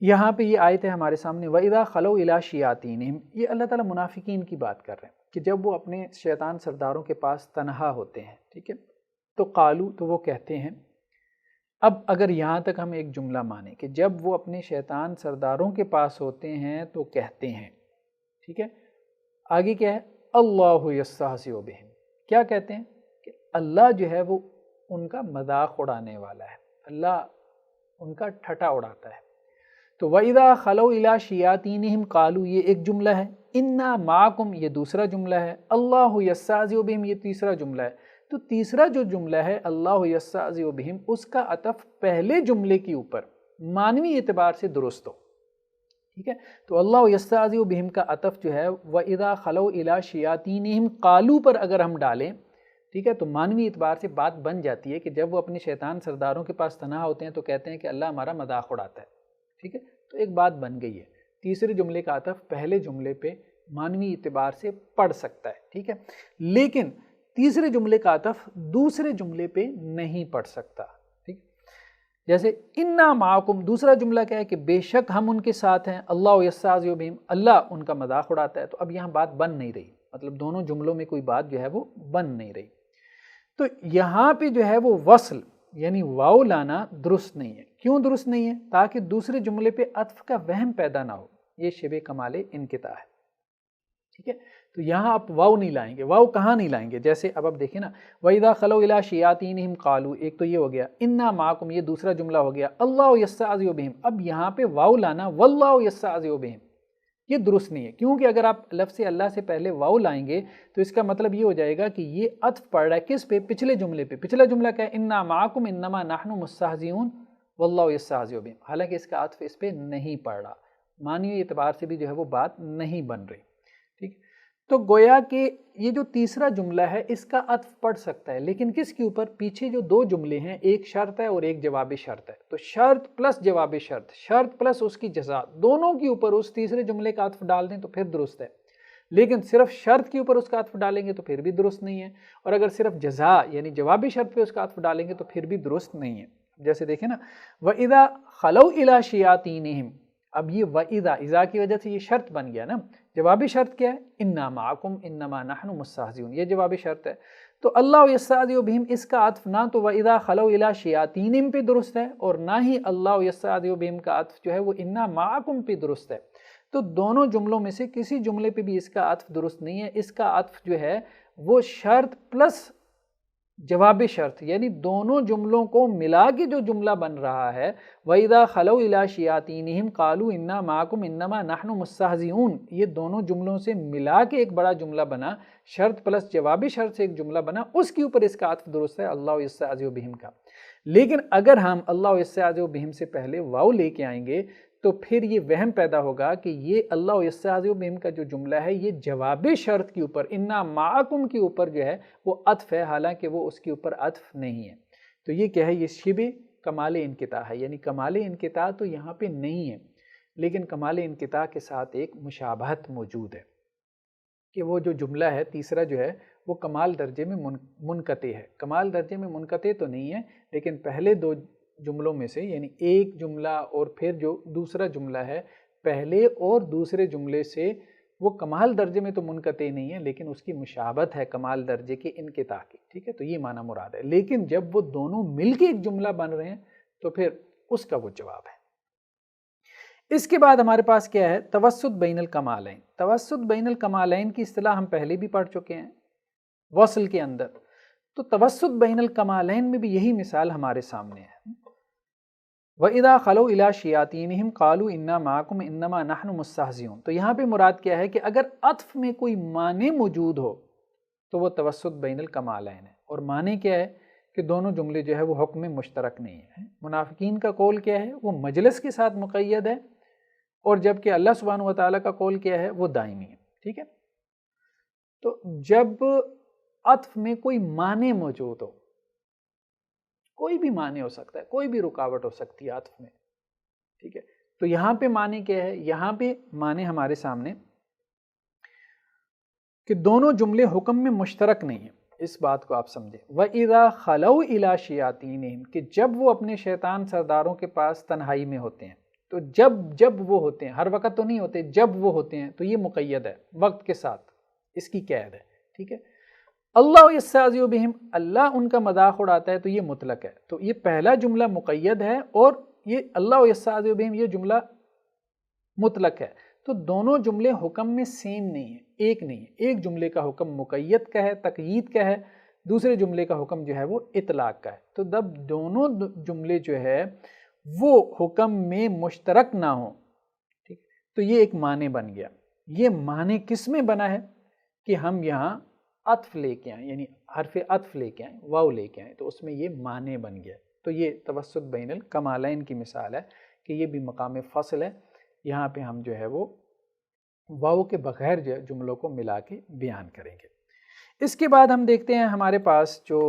A: یہاں پہ یہ آیت ہے ہمارے سامنے، وَإِذَا خَلَوْا إِلَىٰ شَيَاطِینِهِمْ، یہ اللہ تعالیٰ منافقین کی بات کر رہے ہیں کہ جب وہ اپنے شیطان سرداروں کے پاس تنہا ہوتے ہیں، ٹھیک ہے؟ تو قالو، تو وہ کہتے ہیں۔ اب اگر یہاں تک ہم ایک جملہ مانیں کہ جب وہ اپنے شیطان سرداروں کے پاس ہوتے ہیں تو کہتے ہیں، ٹھیک ہے؟ آگے کیا ہے؟ اللہ یستہزئ بہم، کیا کہتے ہیں؟ کہ اللہ جو ہے وہ ان کا مذاق اڑانے والا ہے، اللہ ان کا ٹھٹا اڑاتا ہے۔ تو وَإِذَا خَلَوْا إِلَىٰ شَيَاطِینِهِمْ قَالُوا، یہ ایک جملہ ہے، إِنَّا مَعَكُمْ یہ دوسرا جملہ ہے، اللہ یستہزئ بہم یہ تیسرا جملہ ہے۔ تو تیسرا جو جملہ ہے اللہ یستہزئ بہم، اس کا عطف پہلے جملے کے اوپر معنوی اعتبار سے درست ہو، ٹھیک ہے؟ تو اللہ یستہزئ بہم کا عطف جو ہے وَإِذَا خَلَوْا إِلَىٰ شَيَاطِینِهِمْ قَالُوا پر اگر ہم ڈالیں، ٹھیک ہے، تو معنوی اعتبار سے بات بن جاتی ہے کہ جب وہ اپنے شیطان سرداروں کے پاس تنہا ہوتے ہیں تو کہتے ہیں کہ اللہ ہمارا مذاق اڑاتا ہے، ٹھیک ہے؟ تو ایک بات بن گئی ہے، تیسرے جملے کا عطف پہلے جملے پہ معنوی اعتبار سے پڑ سکتا ہے، ٹھیک ہے؟ لیکن تیسرے جملے کا عطف دوسرے جملے پہ نہیں پڑ سکتا، ٹھیک؟ جیسے انا معکم، دوسرا جملہ کیا ہے کہ بے شک ہم ان کے ساتھ ہیں، اللہ یستہزئ بہم، اللہ ان کا مذاق اڑاتا ہے۔ تو اب یہاں بات بن نہیں رہی، مطلب دونوں جملوں میں کوئی بات جو ہے وہ بن نہیں رہی۔ تو یہاں پہ جو ہے وہ وصل یعنی واو لانا درست نہیں ہے۔ کیوں درست نہیں ہے؟ تاکہ دوسرے جملے پہ عطف کا وہم پیدا نہ ہو، یہ شبہ کمال انقطاع ہے، ٹھیک ہے؟ تو یہاں آپ واو نہیں لائیں گے۔ واو کہاں نہیں لائیں گے؟ جیسے اب دیکھیں نا، وَإِذَا خَلَوْا إِلَىٰ شَيَاطِینِهِمْ قَالُوا، ایک تو یہ ہو گیا، إِنَّا مَعَكُمْ یہ دوسرا جملہ ہو گیا، اللہ یستہزئ بہم، اب یہاں پہ واو لانا وَاللَّهُ یستہزئ بہم، یہ درست نہیں ہے، کیونکہ اگر آپ لفظ اللہ سے پہلے واو لائیں گے تو اس کا مطلب یہ ہو جائے گا کہ یہ عطف پڑ رہا ہے کس پہ؟ پچھلے جملے پہ۔ پچھلا جملہ کیا ہے؟ انا معکم انما نحن مستہزئون واللہ یستہزئ بہم، حالانکہ اس کا عطف اس پہ نہیں پڑ رہا، معنی اعتبار سے بھی جو ہے وہ بات نہیں بن رہی، ٹھیک؟ تو گویا کہ یہ جو تیسرا جملہ ہے اس کا عطف پڑ سکتا ہے، لیکن کس کے اوپر؟ پیچھے جو 2 جملے ہیں، ایک شرط ہے اور ایک جواب شرط ہے، تو شرط پلس جواب شرط، شرط پلس اس کی جزا، دونوں کے اوپر اس تیسرے جملے کا عطف ڈال دیں تو پھر درست ہے، لیکن صرف شرط کے اوپر اس کا عطف ڈالیں گے تو پھر بھی درست نہیں ہے، اور اگر صرف جزا یعنی جواب شرط پہ اس کا عطف ڈالیں گے تو پھر بھی درست نہیں ہے۔ جیسے دیکھیں نا، وَإِذَا خَلَوْا إِلَىٰ شَيَاطِینِهِمْ، اب یہ وَإِذَا کی وجہ سے یہ شرط بن گیا نا، جوابی شرط کیا ہے؟ انا معکم انما نحن مستہزئون، یہ جوابی شرط ہے۔ تو اللہ یستہزئ بہم اس کا عطف نہ تو وَإِذَا خَلَوْا إِلَىٰ شَيَاطِینِهِمْ پہ درست ہے اور نہ ہی اللہ یستہزئ بہم کا عطف جو ہے وہ انا معکم پہ درست ہے۔ تو دونوں جملوں میں سے کسی جملے پہ بھی اس کا عطف درست نہیں ہے، اس کا عطف جو ہے وہ شرط پلس جواب شرط، یعنی دونوں جملوں کو ملا کے جو جملہ بن رہا ہے، وَإِذَا خَلَوْا إِلَىٰ شَيَاطِینِهِمْ قَالُوا إِنَّا مَعَكُمْ إِنَّمَا نَحْنُ مُسْتَہْزِئُونَ، یہ دونوں جملوں سے ملا کے ایک بڑا جملہ بنا، شرط پلس جوابی شرط سے ایک جملہ بنا، اس کے اوپر اس کا عطف درست ہے اللہ یستہزئ بہم کا۔ لیکن اگر ہم اللہ یستہزئ بہم سے پہلے واو لے کے آئیں گے تو پھر یہ وہم پیدا ہوگا کہ یہ اللہ یستہزئ بہم کا جو جملہ ہے یہ جواب شرط کے اوپر انا معکم کے اوپر جو ہے وہ عطف ہے، حالانکہ وہ اس کے اوپر عطف نہیں ہے۔ تو یہ کیا ہے؟ یہ شبہ کمال انقطاع ہے، یعنی کمال انقطاع تو یہاں پہ نہیں ہے، لیکن کمال انقطاع کے ساتھ ایک مشابہت موجود ہے کہ وہ جو جملہ ہے تیسرا جو ہے وہ کمال درجے میں منقطع ہے. کمال درجے میں منقطع تو نہیں ہے، لیکن پہلے دو جملوں میں سے، یعنی ایک جملہ اور پھر جو دوسرا جملہ ہے، پہلے اور دوسرے جملے سے وہ کمال درجے میں تو منقطع نہیں ہے، لیکن اس کی مشابہت ہے کمال درجے کے انقطاع کی. ٹھیک ہے، تو یہ معنی مراد ہے. لیکن جب وہ دونوں مل کے ایک جملہ بن رہے ہیں تو پھر اس کا وہ جواب ہے. اس کے بعد ہمارے پاس کیا ہے؟ توسط بین الکمالین. توسط بین الکمالین کی اصطلاح ہم پہلے بھی پڑھ چکے ہیں وصل کے اندر. تو توسط بین الکمالین میں بھی یہی مثال ہمارے سامنے ہے. وَإِذَا خَلَوْا إِلَىٰ شَيَاطِینِهِمْ قَالُوا إِنَّا مَعَكُمْ إِنَّمَا نَحْنُ مُسْتَهْزِئُونَ. تو یہاں پہ مراد کیا ہے کہ اگر عطف میں کوئی معنی موجود ہو تو وہ توسط بین الکمالین ہے. اور معنی کیا ہے کہ دونوں جملے جو ہے وہ حکم مشترک نہیں ہے. منافقین کا قول کیا ہے؟ وہ مجلس کے ساتھ مقید ہے، اور جبکہ اللہ سبحانہ و تعالیٰ کا قول کیا ہے؟ وہ دائمی ہے. ٹھیک ہے، تو جب عطف میں کوئی معنی موجود ہو، کوئی بھی معنی ہو سکتا ہے، کوئی بھی رکاوٹ ہو سکتی ہے عطف میں. ٹھیک ہے، تو یہاں پہ معنی کیا ہے؟ یہاں پہ معنی ہمارے سامنے کہ دونوں جملے حکم میں مشترک نہیں ہیں. اس بات کو آپ سمجھیں. وَإِذَا خَلَوْا إِلَىٰ شَيَاطِینِهِمْ کہ جب وہ اپنے شیطان سرداروں کے پاس تنہائی میں ہوتے ہیں. تو جب وہ ہوتے ہیں، ہر وقت تو نہیں ہوتے، جب وہ ہوتے ہیں تو یہ مقید ہے وقت کے ساتھ، اس کی قید ہے. ٹھیک ہے، اللہ یستہزئ بہم، اللہ ان کا مذاق اڑاتا ہے، تو یہ مطلق ہے. تو یہ پہلا جملہ مقید ہے اور یہ اللہ یستہزئ بہم یہ جملہ مطلق ہے. تو دونوں جملے حکم میں سیم نہیں ہیں، ایک نہیں ہے. ایک جملے کا حکم مقید کا ہے، تقیید کا ہے، دوسرے جملے کا حکم جو ہے وہ اطلاق کا ہے. تو جب دونوں جملے جو ہے وہ حکم میں مشترک نہ ہوں، ٹھیک، تو یہ ایک معنی بن گیا. یہ معنی کس میں بنا ہے کہ ہم یہاں عطف لے کے آئیں، یعنی حرف عطف لے کے آئیں، واو لے کے آئیں، تو اس میں یہ معنی بن گیا. تو یہ توسط بین الکمالین کی مثال ہے کہ یہ بھی مقام فصل ہے. یہاں پہ ہم جو ہے وہ واو کے بغیر جو جملوں کو ملا کے بیان کریں گے. اس کے بعد ہم دیکھتے ہیں ہمارے پاس جو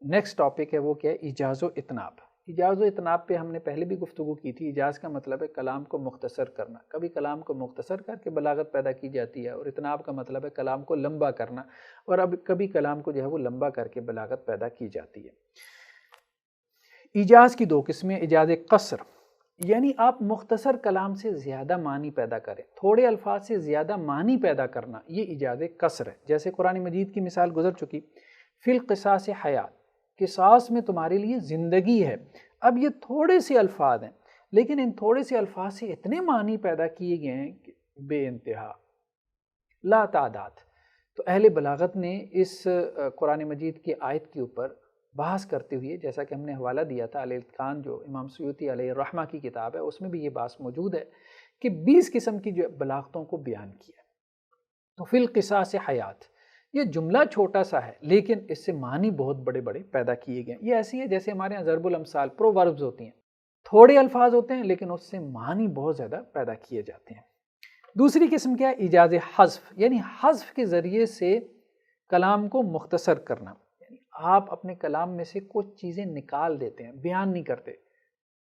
A: نیکسٹ ٹاپک ہے وہ کیا ہے؟ ایجاز و اتناب. ایجاز و اتناب پہ ہم نے پہلے بھی گفتگو کی تھی. ایجاز کا مطلب ہے کلام کو مختصر کرنا. کبھی کلام کو مختصر کر کے بلاغت پیدا کی جاتی ہے، اور اتناب کا مطلب ہے کلام کو لمبا کرنا، اور اب کبھی کلام کو جو ہے وہ لمبا کر کے بلاغت پیدا کی جاتی ہے. ایجاز کی دو قسمیں، ایجاز قصر یعنی آپ مختصر کلام سے زیادہ معنی پیدا کریں، تھوڑے الفاظ سے زیادہ معنی پیدا کرنا، یہ ایجاز قصر ہے. جیسے قرآن مجید کی مثال گزر چکی، فی القصاص حیات، قصاص میں تمہارے لیے زندگی ہے. اب یہ تھوڑے سے الفاظ ہیں، لیکن ان تھوڑے سے الفاظ سے اتنے معنی پیدا کیے گئے ہیں کہ بے انتہا، لا تعداد. تو اہل بلاغت نے اس قرآن مجید کی آیت کے اوپر بحث کرتے ہوئے، جیسا کہ ہم نے حوالہ دیا تھا الاتقان جو امام سیوطی علیہ الرحمہ کی کتاب ہے، اس میں بھی یہ بحث موجود ہے کہ 20 قسم کی جو بلاغتوں کو بیان کیا. تو فی القصاص حیات، یہ جملہ چھوٹا سا ہے لیکن اس سے معنی بہت بڑے بڑے پیدا کیے گئے. یہ ایسی ہے جیسے ہمارے یہاں ضرب الامثال پرووربز ہوتی ہیں، تھوڑے الفاظ ہوتے ہیں لیکن اس سے معنی بہت زیادہ پیدا کیے جاتے ہیں. دوسری قسم کیا ہے؟ ایجاز حذف، یعنی حذف کے ذریعے سے کلام کو مختصر کرنا. یعنی آپ اپنے کلام میں سے کچھ چیزیں نکال دیتے ہیں، بیان نہیں کرتے،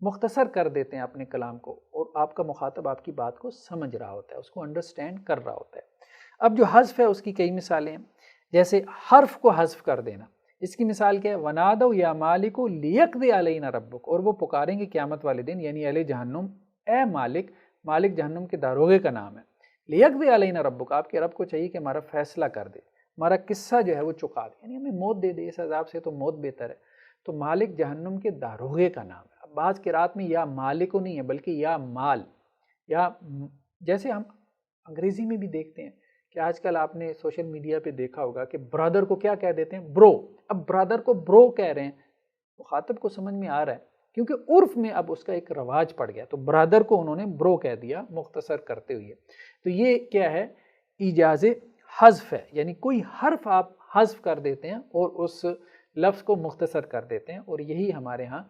A: مختصر کر دیتے ہیں اپنے کلام کو، اور آپ کا مخاطب آپ کی بات کو سمجھ رہا ہوتا ہے، اس کو انڈرسٹینڈ کر رہا ہوتا ہے. اب جو حذف ہے اس کی کئی مثالیں ہیں. جیسے حرف کو حذف کر دینا، اس کی مثال کیا ہے؟ وَنَادَوْا يَا مَالِكُ لِيَقْضِ عَلَيْنَا رَبُّكَ، اور وہ پکاریں گے قیامت والے دن، یعنی اہل جہنم، اے مالک. مالک جہنم کے داروغے کا نام ہے. لِيَقْضِ عَلَيْنَا رَبُّكَ، آپ کے رب کو چاہیے کہ ہمارا فیصلہ کر دے، ہمارا قصہ جو ہے وہ چکا دے، یعنی ہمیں موت دے دے، اس عذاب سے تو موت بہتر ہے. تو مالک جہنم کے داروغے کا نام ہے. اب بعض قرات میں یا مالک نہیں ہے بلکہ یا مال، یا جیسے ہم انگریزی میں بھی دیکھتے ہیں کہ آج کل آپ نے سوشل میڈیا پہ دیکھا ہوگا کہ برادر کو کیا کہہ دیتے ہیں؟ برو. اب برادر کو برو کہہ رہے ہیں، مخاطب کو سمجھ میں آ رہا ہے کیونکہ عرف میں اب اس کا ایک رواج پڑ گیا، تو برادر کو انہوں نے برو کہہ دیا مختصر کرتے ہوئے. تو یہ کیا ہے؟ ایجاز حذف ہے، یعنی کوئی حرف آپ حذف کر دیتے ہیں اور اس لفظ کو مختصر کر دیتے ہیں. اور یہی ہمارے ہاں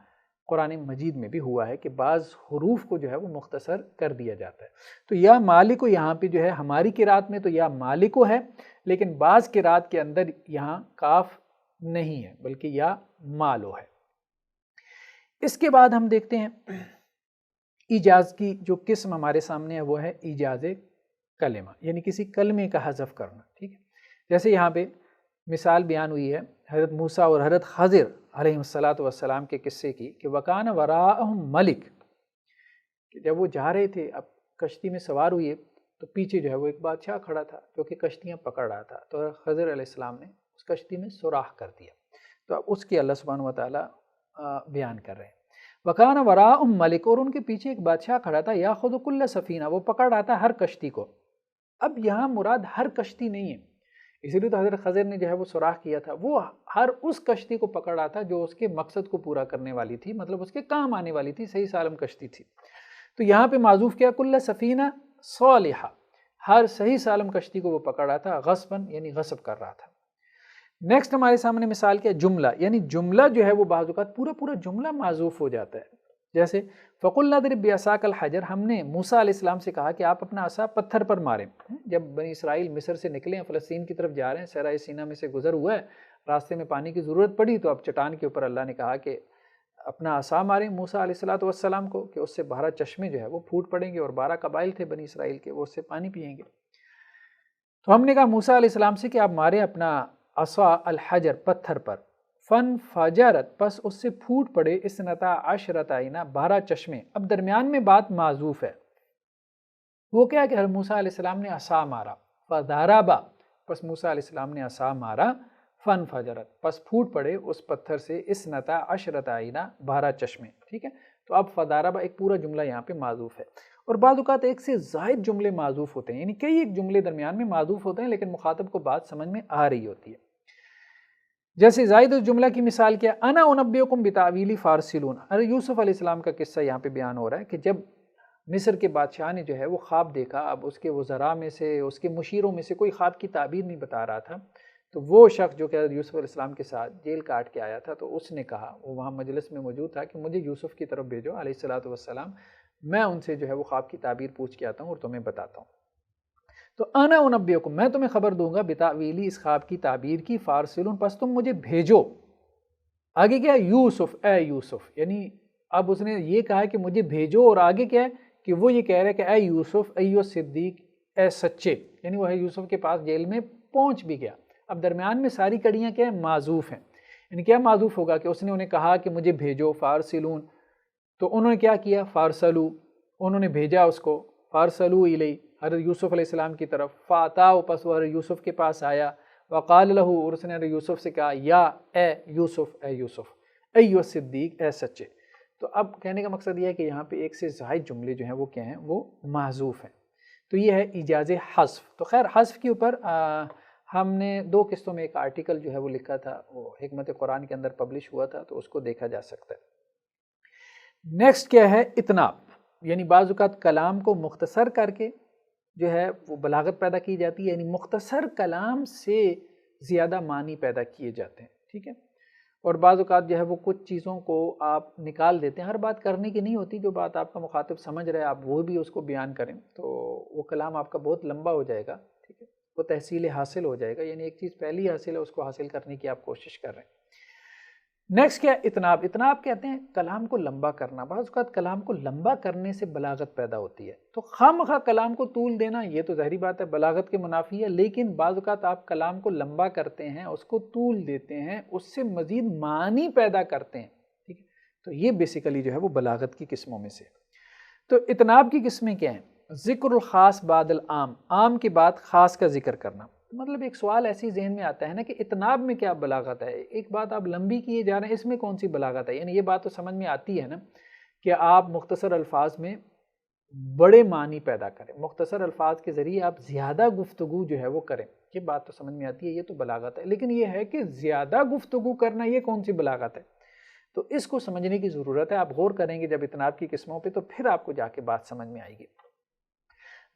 A: قرآن مجید میں بھی ہوا ہے کہ بعض حروف کو جو ہے وہ مختصر کر دیا جاتا ہے. تو یا مالکو یہاں پہ جو ہے ہماری قرات میں تو یا مالکو ہے، لیکن بعض قرات کے اندر یہاں کاف نہیں ہے بلکہ یا مالو ہے. اس کے بعد ہم دیکھتے ہیں ایجاز کی جو قسم ہمارے سامنے ہے وہ ہے ایجاز کلمہ، یعنی کسی کلمے کا حذف کرنا، ٹھیک ہے. جیسے یہاں پہ مثال بیان ہوئی ہے حضرت موسیٰ اور حضرت خضر علیہ السلام کے قصے کی کہ وَكَانَ وَرَاءَهُمْ مَلِكٌ، کہ جب وہ جا رہے تھے، اب کشتی میں سوار ہوئے تو پیچھے جو ہے وہ ایک بادشاہ کھڑا تھا جو کہ کشتیاں پکڑ رہا تھا. تو خضر علیہ السلام نے اس کشتی میں سوراخ کر دیا. تو اب اس کی اللہ سبحانہ وتعالیٰ بیان کر رہے ہیں. وَكَانَ وَرَاءَهُمْ مَلِكٌ، اور ان کے پیچھے ایک بادشاہ کھڑا تھا، يَأْخُذُ كُلَّ سَفِينَةٍ، وہ پکڑ رہا تھا ہر کشتی کو. اب یہاں مراد ہر کشتی نہیں ہے، اسی لیے تو حضرت خضر نے جو ہے وہ سوراخ کیا تھا، وہ ہر اس کشتی کو پکڑ رہا تھا جو اس کے مقصد کو پورا کرنے والی تھی، مطلب اس کے کام آنے والی تھی، صحیح سالم کشتی تھی. تو یہاں پہ معذوف کیا، کل سفینہ صالحہ، ہر صحیح سالم کشتی کو وہ پکڑ رہا تھا، غصباً یعنی غصب کر رہا تھا. نیکسٹ ہمارے سامنے مثال کیا، جملہ، یعنی جملہ جو ہے وہ بعض اوقات پورا جملہ معذوف ہو جاتا ہے. جیسے فَقُلْنَا اضْرِب بِعَصَاكَ الْحَجَرَ، ہم نے موسیٰ علیہ السلام سے کہا کہ آپ اپنا عصا پتھر پر ماریں. جب بنی اسرائیل مصر سے نکلے ہیں، فلسطین کی طرف جا رہے ہیں، صحرائے سینا میں سے گزر ہوا ہے، راستے میں پانی کی ضرورت پڑی تو اب چٹان کے اوپر اللہ نے کہا کہ اپنا عصا ماریں موسیٰ علیہ السلام کو، کہ اس سے 12 چشمے جو ہے وہ پھوٹ پڑیں گے، اور 12 قبائل تھے بنی اسرائیل کے، وہ اس سے پانی پئیں گے. تو ہم نے کہا موسیٰ علیہ السلام سے کہ آپ ماریں اپنا عصا الحجر، پتھر پر. فن فجرت، پس اس سے پھوٹ پڑے، 12 عینہ، 12 چشمے. اب درمیان میں بات معذوف ہے، وہ کیا کہ موسیٰ علیہ السلام نے عصا مارا، فضرب، پس موسیٰ علیہ السلام نے عصا مارا، فن فجرت، پس پھوٹ پڑے اس پتھر سے 12 عینہ، 12 چشمے. ٹھیک ہے، تو اب فضرب ایک پورا جملہ یہاں پہ معذوف ہے. اور بعض اوقات ایک سے زائد جملے معذوف ہوتے ہیں، یعنی کئی ایک جملے درمیان میں معذوف ہوتے ہیں لیکن مخاطب کو بات سمجھ میں آ رہی ہوتی ہے. جیسے زائد جملہ کی مثال کیا، انا انبئکم بتاویل فارسلون. ارے یوسف علیہ السلام کا قصہ یہاں پہ بیان ہو رہا ہے کہ جب مصر کے بادشاہ نے جو ہے وہ خواب دیکھا، اب اس کے وزراء میں سے، اس کے مشیروں میں سے کوئی خواب کی تعبیر نہیں بتا رہا تھا، تو وہ شخص جو کہ یوسف علیہ السلام کے ساتھ جیل کاٹ کے آیا تھا، تو اس نے کہا، وہ وہاں مجلس میں موجود تھا، کہ مجھے یوسف کی طرف بھیجو علیہ السلام، میں ان سے جو ہے وہ خواب کی تعبیر پوچھ کے آتا ہوں اور تمہیں بتاتا ہوں. تو انا انبئکم، میں تمہیں خبر دوں گا، بتاویلی، اس خواب کی تعبیر کی، فارسلون، پس تم مجھے بھیجو. آگے کیا ہے، یوسف، اے یوسف، یعنی اب اس نے یہ کہا کہ مجھے بھیجو، اور آگے کیا ہے کہ وہ یہ کہہ رہا ہے کہ اے یوسف، ایو صدیق، اے سچے، یعنی وہ ہے یوسف کے پاس جیل میں پہنچ بھی گیا. اب درمیان میں ساری کڑیاں کیا ہیں، معذوف ہیں. یعنی کیا معذوف ہوگا کہ اس نے انہیں کہا کہ مجھے بھیجو، فارسلون، تو انہوں نے کیا کیا، فارسلو، انہوں نے بھیجا اس کو، فارسلو الی، حضرت یوسف علیہ السلام کی طرف، فاتاؤ، پس وہ حضرت یوسف کے پاس آیا، وقال لہو، اور اس نے حضرت یوسف سے کہا، یا اے یوسف، اے یوسف، ایو صدیق، اے سچے. تو اب کہنے کا مقصد یہ ہے کہ یہاں پہ ایک سے زائد جملے جو ہیں وہ کیا ہیں، وہ معذوف ہیں. تو یہ ہے ایجاز حذف. تو خیر حذف کے اوپر ہم نے 2 قسطوں میں ایک آرٹیکل جو ہے وہ لکھا تھا، وہ حکمت قرآن کے اندر پبلش ہوا تھا، تو اس کو دیکھا جا سکتا ہے. نیکسٹ کیا ہے، اتناب، یعنی بعض اوقات کلام کو مختصر کر کے جو ہے وہ بلاغت پیدا کی جاتی ہے، یعنی مختصر کلام سے زیادہ معنی پیدا کیے جاتے ہیں. ٹھیک ہے، اور بعض اوقات جو ہے وہ کچھ چیزوں کو آپ نکال دیتے ہیں، ہر بات کرنے کی نہیں ہوتی، جو بات آپ کا مخاطب سمجھ رہے ہیں آپ وہ بھی اس کو بیان کریں تو وہ کلام آپ کا بہت لمبا ہو جائے گا. ٹھیک ہے، وہ تحصیل حاصل ہو جائے گا، یعنی ایک چیز پہلی حاصل ہے، اس کو حاصل کرنے کی آپ کوشش کر رہے ہیں. نیکسٹ کیا، اتناب. اتناب کہتے ہیں کلام کو لمبا کرنا. بعض اوقات کلام کو لمبا کرنے سے بلاغت پیدا ہوتی ہے، تو خواہ کلام کو طول دینا یہ تو ظاہری بات ہے بلاغت کے منافی ہے، لیکن بعض اوقات آپ کلام کو لمبا کرتے ہیں، اس کو طول دیتے ہیں، اس سے مزید معنی پیدا کرتے ہیں. ٹھیک ہے، تو یہ بیسیکلی جو ہے وہ بلاغت کی قسموں میں سے. تو اتناب کی قسمیں کیا ہیں، ذکر الخاص بعد العام، عام کے بعد خاص کا ذکر کرنا. مطلب ایک سوال ایسی ذہن میں آتا ہے نا کہ اتناب میں کیا بلاغت ہے، ایک بات آپ لمبی کیے جا رہے ہیں، اس میں کون سی بلاغت ہے. یعنی یہ بات تو سمجھ میں آتی ہے نا کہ آپ مختصر الفاظ میں بڑے معنی پیدا کریں، مختصر الفاظ کے ذریعے آپ زیادہ گفتگو جو ہے وہ کریں، یہ بات تو سمجھ میں آتی ہے، یہ تو بلاغت ہے. لیکن یہ ہے کہ زیادہ گفتگو کرنا، یہ کون سی بلاغت ہے، تو اس کو سمجھنے کی ضرورت ہے. آپ غور کریں گے جب اتناب کی قسموں پہ، تو پھر آپ کو جا کے بات سمجھ میں آئے گی.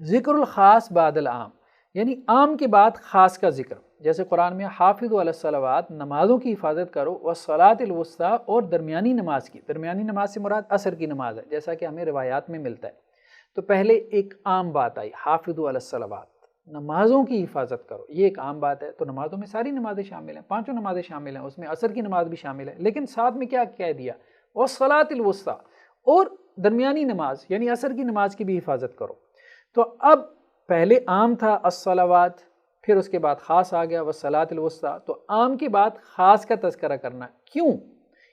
A: ذکر الخاص بعد العام، یعنی عام کے بعد خاص کا ذکر. جیسے قرآن میں حافظوا علی الصلوات، نمازوں کی حفاظت کرو، والصلاۃ الوسطیٰ، اور درمیانی نماز کی. درمیانی نماز سے مراد عصر کی نماز ہے، جیسا کہ ہمیں روایات میں ملتا ہے. تو پہلے ایک عام بات آئی، حافظوا علی الصلوات، نمازوں کی حفاظت کرو، یہ ایک عام بات ہے. تو نمازوں میں ساری نمازیں شامل ہیں، 5 نمازیں شامل ہیں، اس میں عصر کی نماز بھی شامل ہے. لیکن ساتھ میں کیا کہہ دیا، والصلاۃ الوسطیٰ، اور درمیانی نماز یعنی عصر کی نماز کی بھی حفاظت کرو۔ تو اب پہلے عام تھا الصلوات، پھر اس کے بعد خاص آ گیا والصلاۃ الوسطیٰ، تو عام کے بعد خاص کا تذکرہ کرنا، کیوں؟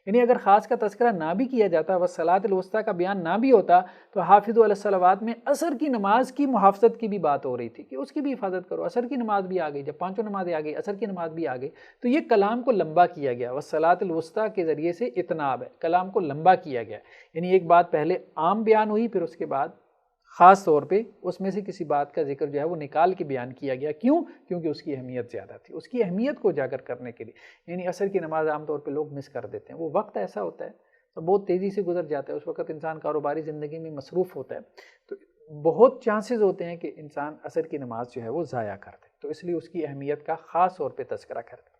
A: یعنی اگر خاص کا تذکرہ نہ بھی کیا جاتا، والصلاۃ الوسطیٰ کا بیان نہ بھی ہوتا، تو حافظوا علی الصلوات میں عصر کی نماز کی محافظت کی بھی بات ہو رہی تھی کہ اس کی بھی حفاظت کرو۔ عصر کی نماز بھی آ گئی، جب پانچوں نمازیں آ گئی، عصر کی نماز بھی آ گئی، تو یہ کلام کو لمبا کیا گیا، والصلاۃ الوسطیٰ کے ذریعے سے اتناب ہے، کلام کو لمبا کیا گیا، یعنی ایک بات پہلے عام بیان ہوئی، پھر اس کے بعد خاص طور پہ اس میں سے کسی بات کا ذکر جو ہے وہ نکال کے بیان کیا گیا، کیوں؟ کیونکہ اس کی اہمیت زیادہ تھی، اس کی اہمیت کو اجاگر کرنے کے لیے۔ یعنی عصر کی نماز عام طور پہ لوگ مس کر دیتے ہیں، وہ وقت ایسا ہوتا ہے تو بہت تیزی سے گزر جاتا ہے، اس وقت انسان کاروباری زندگی میں مصروف ہوتا ہے، تو بہت چانسز ہوتے ہیں کہ انسان عصر کی نماز جو ہے وہ ضائع کر دے، تو اس لیے اس کی اہمیت کا خاص طور پہ تذکرہ کرتے ہیں۔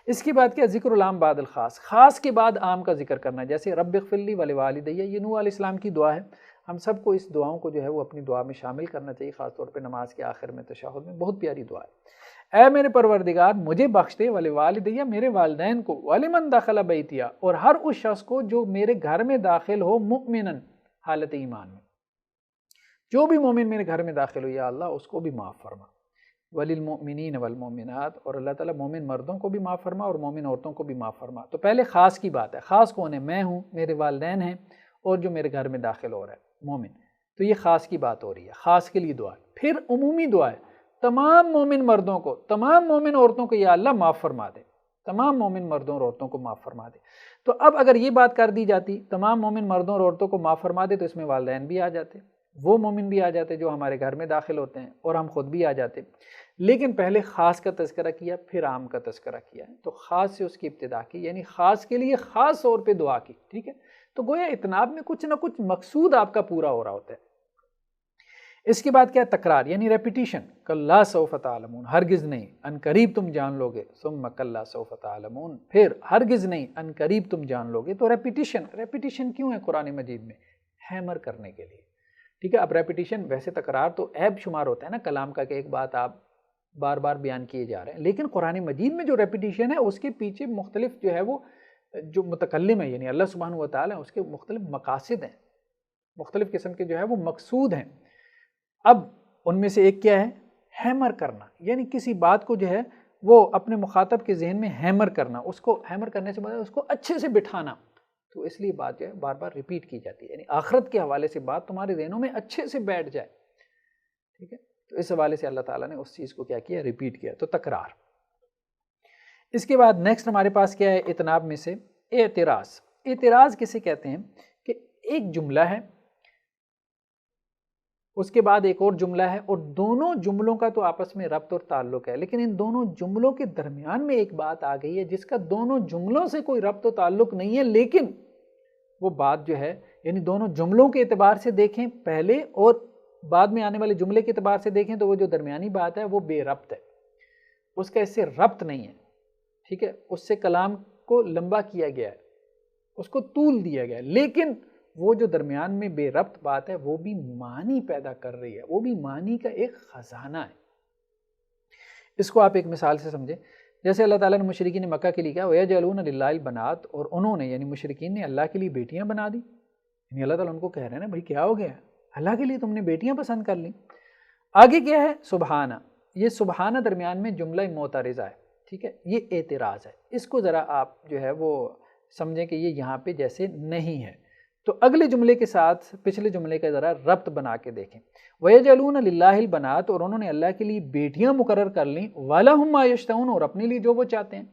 A: اس کے بعد کیا؟ ذکر العام بعد الخاص، خاص کے بعد عام کا ذکر کرنا، جیسے رب اغفر لی ولوالدی، یہ نوح علیہ السلام کی دعا ہے، ہم سب کو اس دعاؤں کو جو ہے وہ اپنی دعا میں شامل کرنا چاہیے، خاص طور پہ نماز کے آخر میں تشہد میں، بہت پیاری دعا ہے۔ اے میرے پروردگار مجھے بخش دے، ولوالدی میرے والدین کو، ولمن دخل بیتیا اور ہر اس شخص کو جو میرے گھر میں داخل ہو، مؤمنن حالت ایمان میں، جو بھی مومن میرے گھر میں داخل ہو یا اللہ اس کو بھی معاف فرما، وللمؤمنین والمؤمنات، اور اللہ تعالیٰ مومن مردوں کو بھی معاف فرما اور مومن عورتوں کو بھی معاف فرما۔ تو پہلے خاص کی بات ہے، خاص کون ہے؟ میں ہوں، میرے والدین ہیں، اور جو میرے گھر میں داخل ہو رہا ہے مومن، تو یہ خاص کی بات ہو رہی ہے، خاص کے لیے دعا ہے۔ پھر عمومی دعا ہے، تمام مومن مردوں کو، تمام مومن عورتوں کو یا اللہ معاف فرما دے، تمام مومن مردوں اور عورتوں کو معاف فرما دے۔ تو اب اگر یہ بات کر دی جاتی تمام مومن مردوں اور عورتوں کو معاف فرما دے، تو اس میں والدین بھی آ جاتے، وہ مومن بھی آ جاتے جو ہمارے گھر میں داخل ہوتے ہیں، اور ہم خود بھی آ جاتے، لیکن پہلے خاص کا تذکرہ کیا، پھر عام کا تذکرہ کیا ہے، تو خاص سے اس کی ابتدا کی، یعنی خاص کے لیے خاص طور پہ دعا کی، ٹھیک ہے؟ تو گویا اتناب میں کچھ نہ کچھ مقصود آپ کا پورا ہو رہا ہوتا ہے۔ اس کے بعد کیا؟ تکرار یعنی ریپیٹیشن، کلا سوف تعلمون، ہرگز نہیں، ان قریب تم جان لوگے، ثم کلا سوف تعلمون، پھر ہرگز نہیں، ان قریب تم جان لوگے۔ تو ریپیٹیشن کیوں ہے قرآن مجید میں؟ ہیمر کرنے کے لیے، ٹھیک ہے؟ اب ریپیٹیشن، ویسے تکرار تو عیب شمار ہوتا ہے نا کلام کا، کہ ایک بات آپ بار بار بیان کیے جا رہے ہیں، لیکن قرآن مجید میں جو ریپیٹیشن ہے اس کے پیچھے مختلف جو ہے وہ جو متکلم ہے یعنی اللہ سبحانہ و تعالیٰ، اس کے مختلف مقاصد ہیں، مختلف قسم کے جو ہے وہ مقصود ہیں۔ اب ان میں سے ایک کیا ہے؟ ہیمر کرنا، یعنی کسی بات کو جو ہے وہ اپنے مخاطب کے ذہن میں ہیمر کرنا، اس کو ہیمر کرنے سے مطلب اس کو اچھے سے بٹھانا، تو اس لیے بات جو ہے بار بار ریپیٹ کی جاتی ہے، یعنی آخرت کے حوالے سے بات تمہارے ذہنوں میں اچھے سے بیٹھ جائے، ٹھیک ہے؟ تو اس حوالے سے اللہ تعالیٰ نے اس چیز کو کیا کیا؟ ریپیٹ کیا، تو تکرار۔ اس کے بعد نیکسٹ ہمارے پاس کیا ہے اتناب میں سے؟ اعتراض۔ اعتراض کسے کہتے ہیں؟ کہ ایک جملہ ہے، اس کے بعد ایک اور جملہ ہے، اور دونوں جملوں کا تو آپس میں ربط اور تعلق ہے، لیکن ان دونوں جملوں کے درمیان میں ایک بات آ گئی ہے جس کا دونوں جملوں سے کوئی ربط و تعلق نہیں ہے، لیکن وہ بات جو ہے یعنی دونوں جملوں کے اعتبار سے دیکھیں پہلے اور بعد میں آنے والے جملے کے اعتبار سے دیکھیں تو وہ جو درمیانی بات ہے وہ بے ربط ہے، اس کا اس سے ربط نہیں ہے، ٹھیک ہے؟ اس سے کلام کو لمبا کیا گیا ہے، اس کو طول دیا گیا ہے، لیکن وہ جو درمیان میں بے ربط بات ہے وہ بھی معنی پیدا کر رہی ہے، وہ بھی معنی کا ایک خزانہ ہے۔ اس کو آپ ایک مثال سے سمجھیں، جیسے اللہ تعالیٰ نے مشرکین مکہ کے لیے کیا؟ وَيَجْعَلُونَ لِلَّهِ الْبَنَاتِ، اور انہوں نے یعنی مشرکین نے اللہ کے لیے بیٹیاں بنا دی، یعنی اللہ تعالیٰ ان کو کہہ رہے ہیں نا بھائی کیا ہو گیا، اللہ کے لیے تم نے بیٹیاں پسند کر لیں۔ آگے کیا ہے؟ سبحانہ، یہ سبحانہ درمیان میں جملہ معترضہ ہے، ٹھیک ہے؟ یہ اعتراض ہے، اس کو ذرا آپ جو ہے وہ سمجھیں کہ یہ یہاں پہ جیسے نہیں ہے، تو اگلے جملے کے ساتھ پچھلے جملے کا ذرا ربط بنا کے دیکھیں۔ وَيَجْعَلُونَ لِلَّهِ الْبَنَاتِ، اور انہوں نے اللہ کے لیے بیٹیاں مقرر کر لیں، وَلَهُم مَا يَشْتَهُونَ، اور اپنے لیے جو وہ چاہتے ہیں،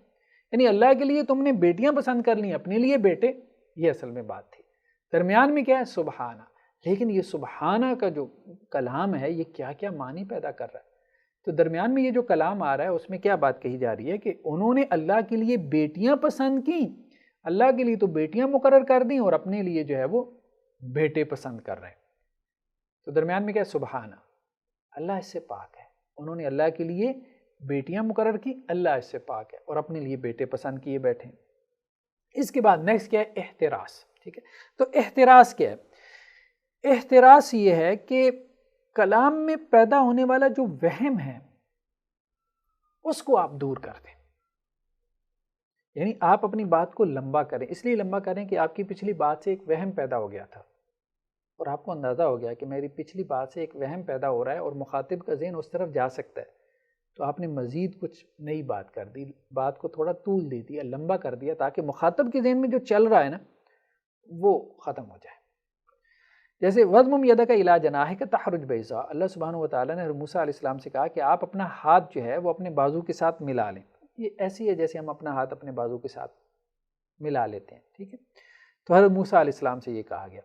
A: یعنی اللہ کے لیے تم نے بیٹیاں پسند کر لیں، اپنے لیے بیٹے، یہ اصل میں بات تھی۔ درمیان میں کیا ہے؟ سبحانہ، لیکن یہ سبحانہ کا جو کلام ہے یہ کیا کیا معنی پیدا کر رہا ہے؟ تو درمیان میں یہ جو کلام آ رہا ہے اس میں کیا بات کہی جا رہی ہے کہ انہوں نے اللہ کے لیے بیٹیاں پسند کی، اللہ کے لیے تو بیٹیاں مقرر کر دیں اور اپنے لیے جو ہے وہ بیٹے پسند کر رہے ہیں۔ تو درمیان میں کیا؟ سبحانہ، اللہ اس سے پاک ہے، انہوں نے اللہ کے لیے بیٹیاں مقرر کی، اللہ اس سے پاک ہے، اور اپنے لیے بیٹے پسند کیے بیٹھے۔ اس کے بعد نیکسٹ کیا ہے؟ احتراز، ٹھیک ہے؟ تو احتراز کیا ہے؟ احتراز یہ ہے کہ کلام میں پیدا ہونے والا جو وہم ہے اس کو آپ دور کر دیں، یعنی آپ اپنی بات کو لمبا کریں، اس لیے لمبا کریں کہ آپ کی پچھلی بات سے ایک وہم پیدا ہو گیا تھا، اور آپ کو اندازہ ہو گیا کہ میری پچھلی بات سے ایک وہم پیدا ہو رہا ہے اور مخاطب کا ذہن اس طرف جا سکتا ہے، تو آپ نے مزید کچھ نئی بات کر دی، بات کو تھوڑا طول دے دیا، لمبا کر دیا، تاکہ مخاطب کے ذہن میں جو چل رہا ہے نا وہ ختم ہو جائے۔ جیسے وَضْمُمْ يَدَكَ إِلَىٰ جَنَاحِكَ تَخْرُجْ بَيْضَاءَ، اللہ سبحانہ وتعالیٰ نے موسیٰ علیہ السلام سے کہا کہ آپ اپنا ہاتھ جو ہے وہ اپنے بازو کے ساتھ ملا لیں۔ یہ ایسی ہے جیسے ہم اپنا ہاتھ اپنے بازو کے ساتھ ملا لیتے ہیں، ٹھیک ہے؟ تو حضرت موسیٰ علیہ السلام سے یہ کہا گیا۔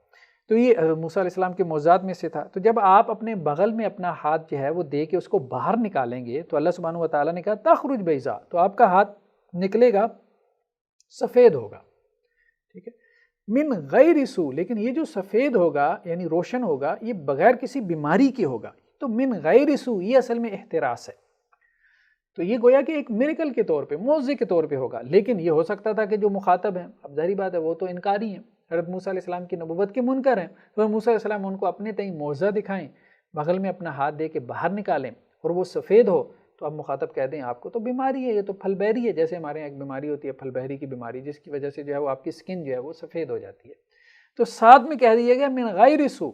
A: تو یہ حضرت موسیٰ علیہ السلام کے معجزات میں سے تھا۔ تو جب آپ اپنے بغل میں اپنا ہاتھ جو ہے وہ دے کے اس کو باہر نکالیں گے تو اللہ سبحانہ وتعالیٰ نے کہا تخرج بیضاء، تو آپ کا ہاتھ نکلے گا سفید ہوگا، ٹھیک ہے، من غیر سو، لیکن یہ جو سفید ہوگا یعنی روشن ہوگا یہ بغیر کسی بیماری کے ہوگا، تو من غیر سو یہ اصل میں احتراس ہے۔ تو یہ گویا کہ ایک میریکل کے طور پہ، معجزے کے طور پہ ہوگا، لیکن یہ ہو سکتا تھا کہ جو مخاطب ہیں، اب ظاہری بات ہے وہ تو انکاری ہیں، حضرت موسیٰ علیہ السلام کی نبوت کے منکر ہیں، تو حضرت موسیٰ علیہ السلام ان کو اپنے تئیں معجزہ دکھائیں، بغل میں اپنا ہاتھ دے کے باہر نکالیں اور وہ سفید ہو، تو اب مخاطب کہہ دیں آپ کو تو بیماری ہے، یہ تو پھل بہری ہے، جیسے ہمارے یہاں ایک بیماری ہوتی ہے پھل بہری کی بیماری، جس کی وجہ سے جو ہے وہ آپ کی سکن جو ہے وہ سفید ہو جاتی ہے۔ تو ساتھ میں کہہ دیا گیا من غیر سو،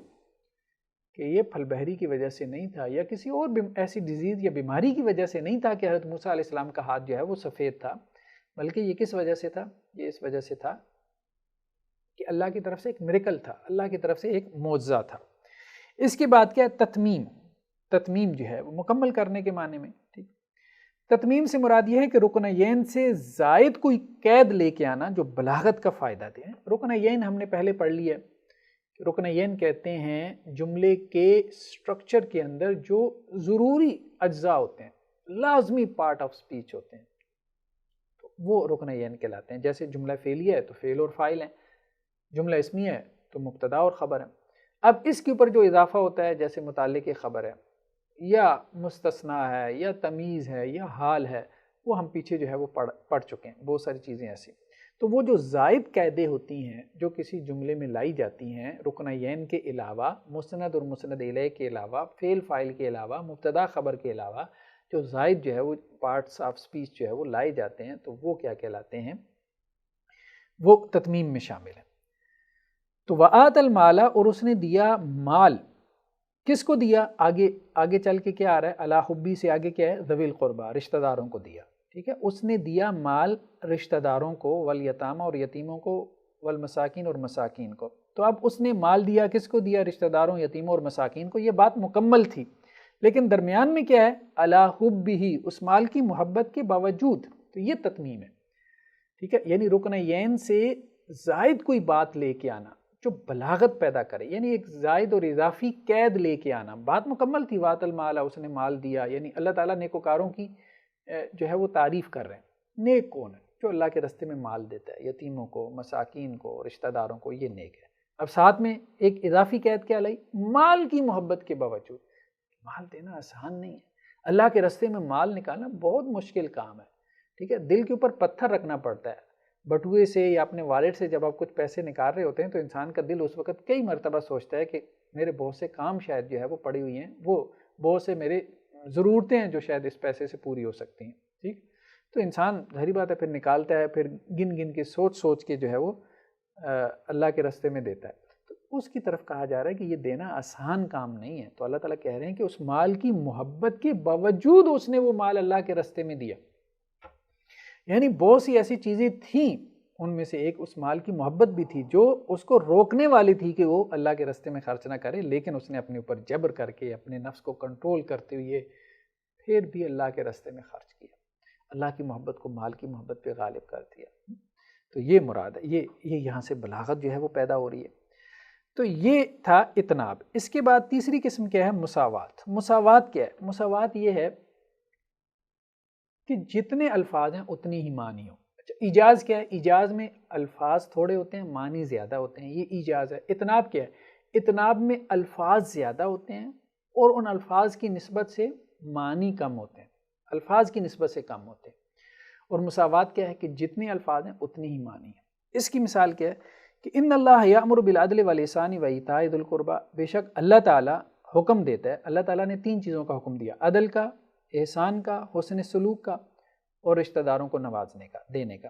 A: کہ یہ پھل بہری کی وجہ سے نہیں تھا یا کسی اور ایسی ڈیزیز یا بیماری کی وجہ سے نہیں تھا کہ حضرت موسیٰ علیہ السلام کا ہاتھ جو ہے وہ سفید تھا، بلکہ یہ کس وجہ سے تھا؟ یہ اس وجہ سے تھا کہ اللہ کی طرف سے ایک میریکل تھا، اللہ کی طرف سے ایک معجزہ تھا۔ اس کے بعد کیا ہے؟ تتمیم۔ تتمیم جو ہے وہ مکمل کرنے کے معنی میں، ٹھیک۔ تتمیم سے مراد یہ ہے کہ رکنین سے زائد کوئی قید لے کے آنا جو بلاغت کا فائدہ دے۔ رکنین ہم نے پہلے پڑھ لیا ہے، رکنین کہتے ہیں جملے کے سٹرکچر کے اندر جو ضروری اجزاء ہوتے ہیں، لازمی پارٹ آف سپیچ ہوتے ہیں، تو وہ رکنین کہلاتے ہیں۔ جیسے جملہ فعلیہ ہے تو فعل اور فاعل ہیں، جملہ اسمیہ ہے تو مبتدا اور خبر ہے۔ اب اس کے اوپر جو اضافہ ہوتا ہے جیسے متعلق خبر ہے یا مستثنیٰ ہے یا تمیز ہے یا حال ہے، وہ ہم پیچھے جو ہے وہ پڑھ چکے ہیں، بہت ساری چیزیں ایسی۔ تو وہ جو زائد قیدیں ہوتی ہیں جو کسی جملے میں لائی جاتی ہیں رکنین کے علاوہ، مسند اور مسند الیہ کے علاوہ، فعل فاعل کے علاوہ، مبتدا خبر کے علاوہ، جو زائد جو ہے وہ پارٹس آف سپیچ جو ہے وہ لائے جاتے ہیں، تو وہ کیا کہلاتے ہیں؟ وہ تتمیم میں شامل ہیں۔ تو وآت المال، اور اس نے دیا مال، کس کو دیا؟ آگے چل کے کیا آ رہا ہے؟ علی حبی سے آگے کیا ہے؟ ذوی القربہ، رشتہ داروں کو دیا، ٹھیک ہے۔ اس نے دیا مال رشتہ داروں کو، والیتامہ اور یتیموں کو، والمساکین اور مساکین کو۔ تو اب اس نے مال دیا، کس کو دیا؟ رشتہ داروں، یتیموں اور مساکین کو۔ یہ بات مکمل تھی، لیکن درمیان میں کیا ہے؟ علی حبہ، اس مال کی محبت کے باوجود، تو یہ تتمیم ہے، ٹھیک ہے۔ یعنی رکنین سے زائد کوئی بات لے کے آنا جو بلاغت پیدا کرے، یعنی ایک زائد اور اضافی قید لے کے آنا۔ بات مکمل تھی، وات المال، اس نے مال دیا، یعنی اللہ تعالیٰ نیکوکاروں کی جو ہے وہ تعریف کر رہے ہیں۔ نیک کون ہے؟ جو اللہ کے راستے میں مال دیتا ہے، یتیموں کو، مساکین کو، رشتہ داروں کو، یہ نیک ہے۔ اب ساتھ میں ایک اضافی قید کیا لائی؟ مال کی محبت کے باوجود۔ مال دینا آسان نہیں ہے، اللہ کے راستے میں مال نکالنا بہت مشکل کام ہے، ٹھیک ہے۔ دل کے اوپر پتھر رکھنا پڑتا ہے۔ بٹوئے سے یا اپنے والٹ سے جب آپ کچھ پیسے نکال رہے ہوتے ہیں تو انسان کا دل اس وقت کئی مرتبہ سوچتا ہے کہ میرے بہت سے کام شاید جو ہے وہ پڑی ہوئی ہیں، وہ بہت سے میرے ضرورتیں ہیں جو شاید اس پیسے سے پوری ہو سکتی ہیں، ٹھیک۔ تو انسان ظاہری بات ہے پھر نکالتا ہے، پھر گن گن کے سوچ کے جو ہے وہ اللہ کے راستے میں دیتا ہے۔ تو اس کی طرف کہا جا رہا ہے کہ یہ دینا آسان کام نہیں ہے۔ تو اللہ تعالیٰ کہہ رہے ہیں کہ اس مال کی محبت کے باوجود اس نے وہ مال اللہ کے راستے میں دیا۔ یعنی بہت سی ایسی چیزیں تھیں، ان میں سے ایک اس مال کی محبت بھی تھی جو اس کو روکنے والی تھی کہ وہ اللہ کے راستے میں خرچ نہ کرے، لیکن اس نے اپنے اوپر جبر کر کے اپنے نفس کو کنٹرول کرتے ہوئے پھر بھی اللہ کے راستے میں خرچ کیا، اللہ کی محبت کو مال کی محبت پہ غالب کر دیا۔ تو یہ مراد ہے، یہ یہاں سے بلاغت جو ہے وہ پیدا ہو رہی ہے۔ تو یہ تھا اتناب۔ اس کے بعد تیسری قسم کیا ہے؟ مساوات۔ مساوات کیا ہے؟ مساوات یہ ہے کہ جتنے الفاظ ہیں اتنی ہی معنی ہو۔ اچھا، ایجاز کیا ہے؟ ایجاز میں الفاظ تھوڑے ہوتے ہیں، معنی زیادہ ہوتے ہیں، یہ ایجاز ہے۔ اتناب کیا ہے؟ اتناب میں الفاظ زیادہ ہوتے ہیں اور ان الفاظ کی نسبت سے معنی کم ہوتے ہیں، الفاظ کی نسبت سے کم ہوتے ہیں۔ اور مساوات کیا ہے؟ کہ جتنے الفاظ ہیں اتنی ہی معنی ہیں۔ اس کی مثال کیا ہے؟ کہ ان اللہ یأمر بالعدل والاحسان وایتاء ذی القربى، بے شک اللہ تعالیٰ حکم دیتا ہے، اللہ تعالیٰ نے 3 چیزوں کا حکم دیا، عدل کا، احسان کا، حسن سلوک کا، اور رشتہ داروں کو نوازنے کا، دینے کا۔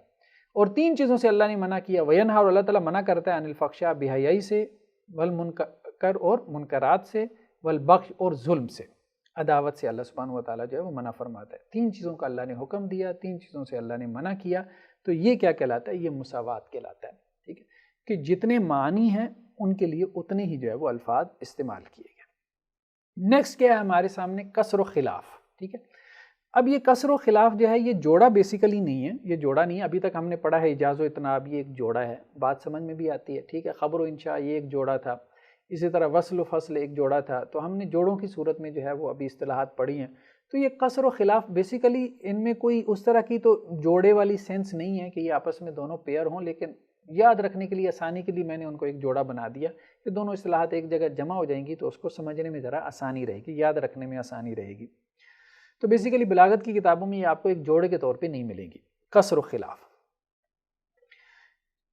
A: اور 3 چیزوں سے اللہ نے منع کیا، وینہا، اور اللہ تعالیٰ منع کرتا ہے، عن الفحشاء، بے حیائی سے، والمنکر، کر اور منکرات سے، والبغی اور ظلم سے، عداوت سے اللہ سبحانہ و تعالیٰ جو ہے وہ منع فرماتا ہے۔ 3 چیزوں کا اللہ نے حکم دیا، 3 چیزوں سے اللہ نے منع کیا، تو یہ کیا کہلاتا ہے؟ یہ مساوات کہلاتا ہے، ٹھیک ہے، کہ جتنے معنی ہیں ان کے لیے اتنے ہی جو ہے وہ الفاظ استعمال کیے گئے۔ نیکسٹ کیا ہے ہمارے سامنے؟ کسر و خلاف، ٹھیک ہے۔ اب یہ کسر و خلاف جو ہے یہ جوڑا بیسیکلی نہیں ہے، یہ جوڑا نہیں ہے، ابھی تک ہم نے پڑھا ہے ایجاز و اتناب، یہ ایک جوڑا ہے، بات سمجھ میں بھی آتی ہے، ٹھیک ہے۔ خبر و انشاء یہ ایک جوڑا تھا، اسی طرح وصل و فصل ایک جوڑا تھا، تو ہم نے جوڑوں کی صورت میں جو ہے وہ ابھی اصطلاحات پڑھی ہیں۔ تو یہ قصر و خلاف بیسیکلی ان میں کوئی اس طرح کی تو جوڑے والی سینس نہیں ہے کہ یہ آپس میں دونوں پیئر ہوں، لیکن یاد رکھنے کے لیے، آسانی کے لیے میں نے ان کو ایک جوڑا بنا دیا کہ دونوں اصطلاحات ایک جگہ جمع ہو جائیں گی تو اس کو سمجھنے میں ذرا آسانی رہے گی، یاد رکھنے میں آسانی رہے گی۔ تو بیسیکلی بلاغت کی کتابوں میں یہ آپ کو ایک جوڑے کے طور پہ نہیں ملیں گی، قصر و خلاف۔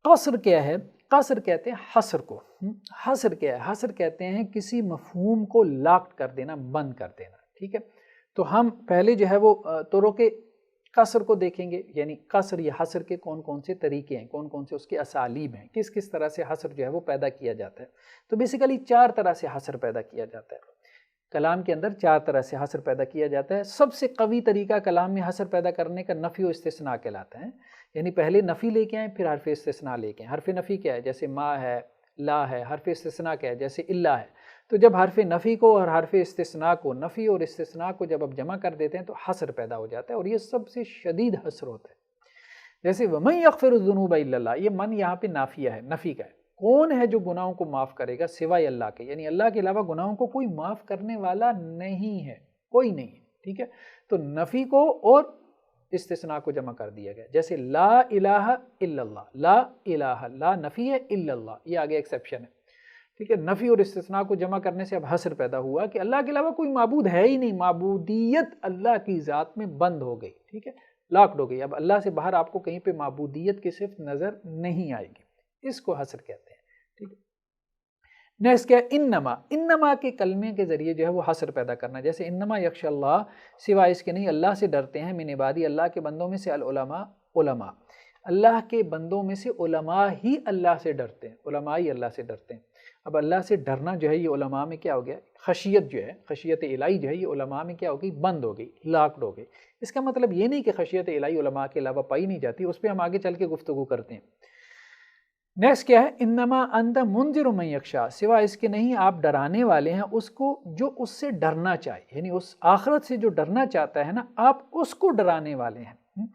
A: قصر کیا ہے؟ قصر کہتے ہیں حصر کو۔ حصر کیا ہے؟ حصر کہتے ہیں کسی مفہوم کو لاک کر دینا، بند کر دینا، ٹھیک ہے۔ تو ہم پہلے جو ہے وہ طرق قصر کو دیکھیں گے، یعنی قصر یا حصر کے کون کون سے طریقے ہیں، کون کون سے اس کے اسالیب ہیں، کس کس طرح سے حصر جو ہے وہ پیدا کیا جاتا ہے۔ تو بیسیکلی 4 طرح سے حصر پیدا کیا جاتا ہے کلام کے اندر، 4 طرح سے حصر پیدا کیا جاتا ہے۔ سب سے قوی طریقہ کلام میں حصر پیدا کرنے کا نفی و استثناء کہلاتا ہے، یعنی پہلے نفی لے کے آئیں پھر حرف استثناء لے کے آئیں۔ حرف نفی کیا ہے؟ جیسے ما ہے، لا ہے۔ حرف استثناء کیا ہے؟ جیسے الا ہے۔ تو جب حرف نفی کو اور حرف استثناء کو، نفی اور استثناء کو جب آپ جمع کر دیتے ہیں تو حصر پیدا ہو جاتا ہے، اور یہ سب سے شدید حصر ہوتا ہے۔ جیسے وَمَن يَغْفِرُ الذُّنُوبَ إِلَّا اللَّهُ، یہ من یہاں پہ نافیہ ہے، نفی کا ہے۔ کون ہے جو گناہوں کو معاف کرے گا سوائے اللہ کے، یعنی اللہ کے علاوہ گناہوں کو کوئی معاف کرنے والا نہیں ہے، کوئی نہیں ہے، ٹھیک ہے۔ تو نفی کو اور استثناء کو جمع کر دیا گیا، جیسے لا الہ الا اللہ، لا الہ، لا نفی ہے، الا اللہ یہ آگے ایکسیپشن ہے، ٹھیک ہے۔ نفی اور استثناء کو جمع کرنے سے اب حصر پیدا ہوا کہ اللہ کے علاوہ کوئی معبود ہے ہی نہیں، معبودیت اللہ کی ذات میں بند ہو گئی، ٹھیک ہے، لاکڈ ہو گئی۔ اب اللہ سے باہر آپ کو کہیں پہ معبودیت کی صرف نظر نہیں آئے گی، اس کو حصر کہتے ہیں، ٹھیک ہے۔ نیکسٹ کیا ہے؟ انما، انما کے کلمے کے ذریعے جو ہے وہ حصر پیدا کرنا، جیسے انما یخشی اللہ، سوائے اس کے نہیں اللہ سے ڈرتے ہیں، من عبادی اللہ کے بندوں میں سے العلماء، علماء، اللہ کے بندوں میں سے علماء ہی اللہ سے ڈرتے ہیں، علماء ہی اللہ سے ڈرتے ہیں۔ اب اللہ سے ڈرنا جو ہے یہ علماء میں کیا ہو گیا؟ خشیت جو ہے، خشیت الہی جو ہے یہ علماء میں کیا ہو گئی؟ بند ہو گئی، لاکڈ ہو گئی۔ اس کا مطلب یہ نہیں کہ خشیت الہی علماء کے علاوہ پائی نہیں جاتی، اس پہ ہم آگے چل کے گفتگو کرتے ہیں۔ نیکسٹ کیا ہے؟ انما انت منذر من یخشی، سوا اس کے نہیں آپ ڈرانے والے ہیں اس کو جو اس سے ڈرنا چاہے، یعنی اس آخرت سے جو ڈرنا چاہتا ہے نا، آپ اس کو ڈرانے والے ہیں۔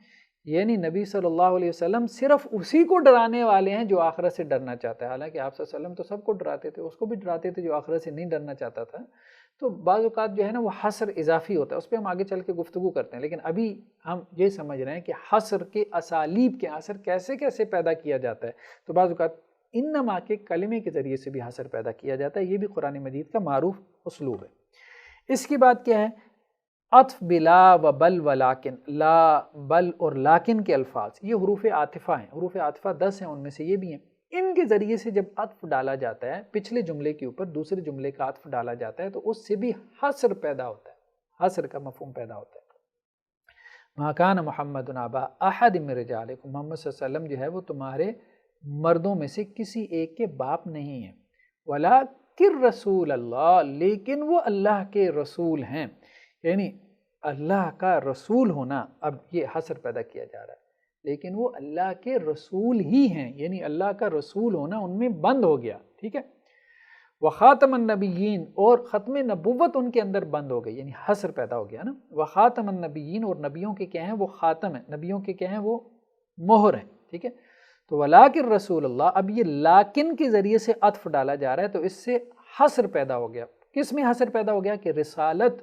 A: یعنی نبی صلی اللہ علیہ وسلم صرف اسی کو ڈرانے والے ہیں جو آخرت سے ڈرنا چاہتا ہے، حالانکہ آپ صلی اللہ علیہ وسلم تو سب کو ڈراتے تھے، اس کو بھی ڈراتے تھے جو آخرت سے نہیں ڈرنا چاہتا تھا۔ تو بعض اوقات جو ہے نا وہ حصر اضافی ہوتا ہے، اس پہ ہم آگے چل کے گفتگو کرتے ہیں، لیکن ابھی ہم یہ سمجھ رہے ہیں کہ حصر کے اسالیب کے، حصر کیسے کیسے پیدا کیا جاتا ہے۔ تو بعض اوقات انما کے کلمے کے ذریعے سے بھی حصر پیدا کیا جاتا ہے، یہ بھی قرآن مجید کا معروف اسلوب ہے۔ اس کی بات کیا ہے؟ عطف بلا و بل و لاکن، لا، بل اور لاکن کے الفاظ یہ حروف عاطفہ ہیں، حروف عاطفہ 10 ہیں، ان میں سے یہ بھی ہیں۔ ان کے ذریعے سے جب عطف ڈالا جاتا ہے پچھلے جملے کے اوپر دوسرے جملے کا عطف ڈالا جاتا ہے تو اس سے بھی حصر پیدا ہوتا ہے، حصر کا مفہوم پیدا ہوتا ہے۔ ما کان محمد ابا احد من رجالکم، محمد صلی اللہ علیہ وسلم جو ہے وہ تمہارے مردوں میں سے کسی ایک کے باپ نہیں ہیں، ولکن رسول اللہ، لیکن وہ اللہ کے رسول ہیں، یعنی اللہ کا رسول ہونا، اب یہ حصر پیدا کیا جا رہا ہے، لیکن وہ اللہ کے رسول ہی ہیں، یعنی اللہ کا رسول ہونا ان میں بند ہو گیا، ٹھیک ہے۔ وخاتم النبیین، اور ختم نبوت ان کے اندر بند ہو گئی، یعنی حصر پیدا ہو گیا نا۔ وخاتم النبیین، اور نبیوں کے کیا ہیں؟ وہ خاتم ہیں، نبیوں کے کیا ہیں؟ وہ مہر ہیں، ٹھیک ہے۔ تو ولیکن رسول اللہ، اب یہ لاکن کے ذریعے سے عطف ڈالا جا رہا ہے تو اس سے حصر پیدا ہو گیا۔ کس میں حصر پیدا ہو گیا؟ کہ رسالت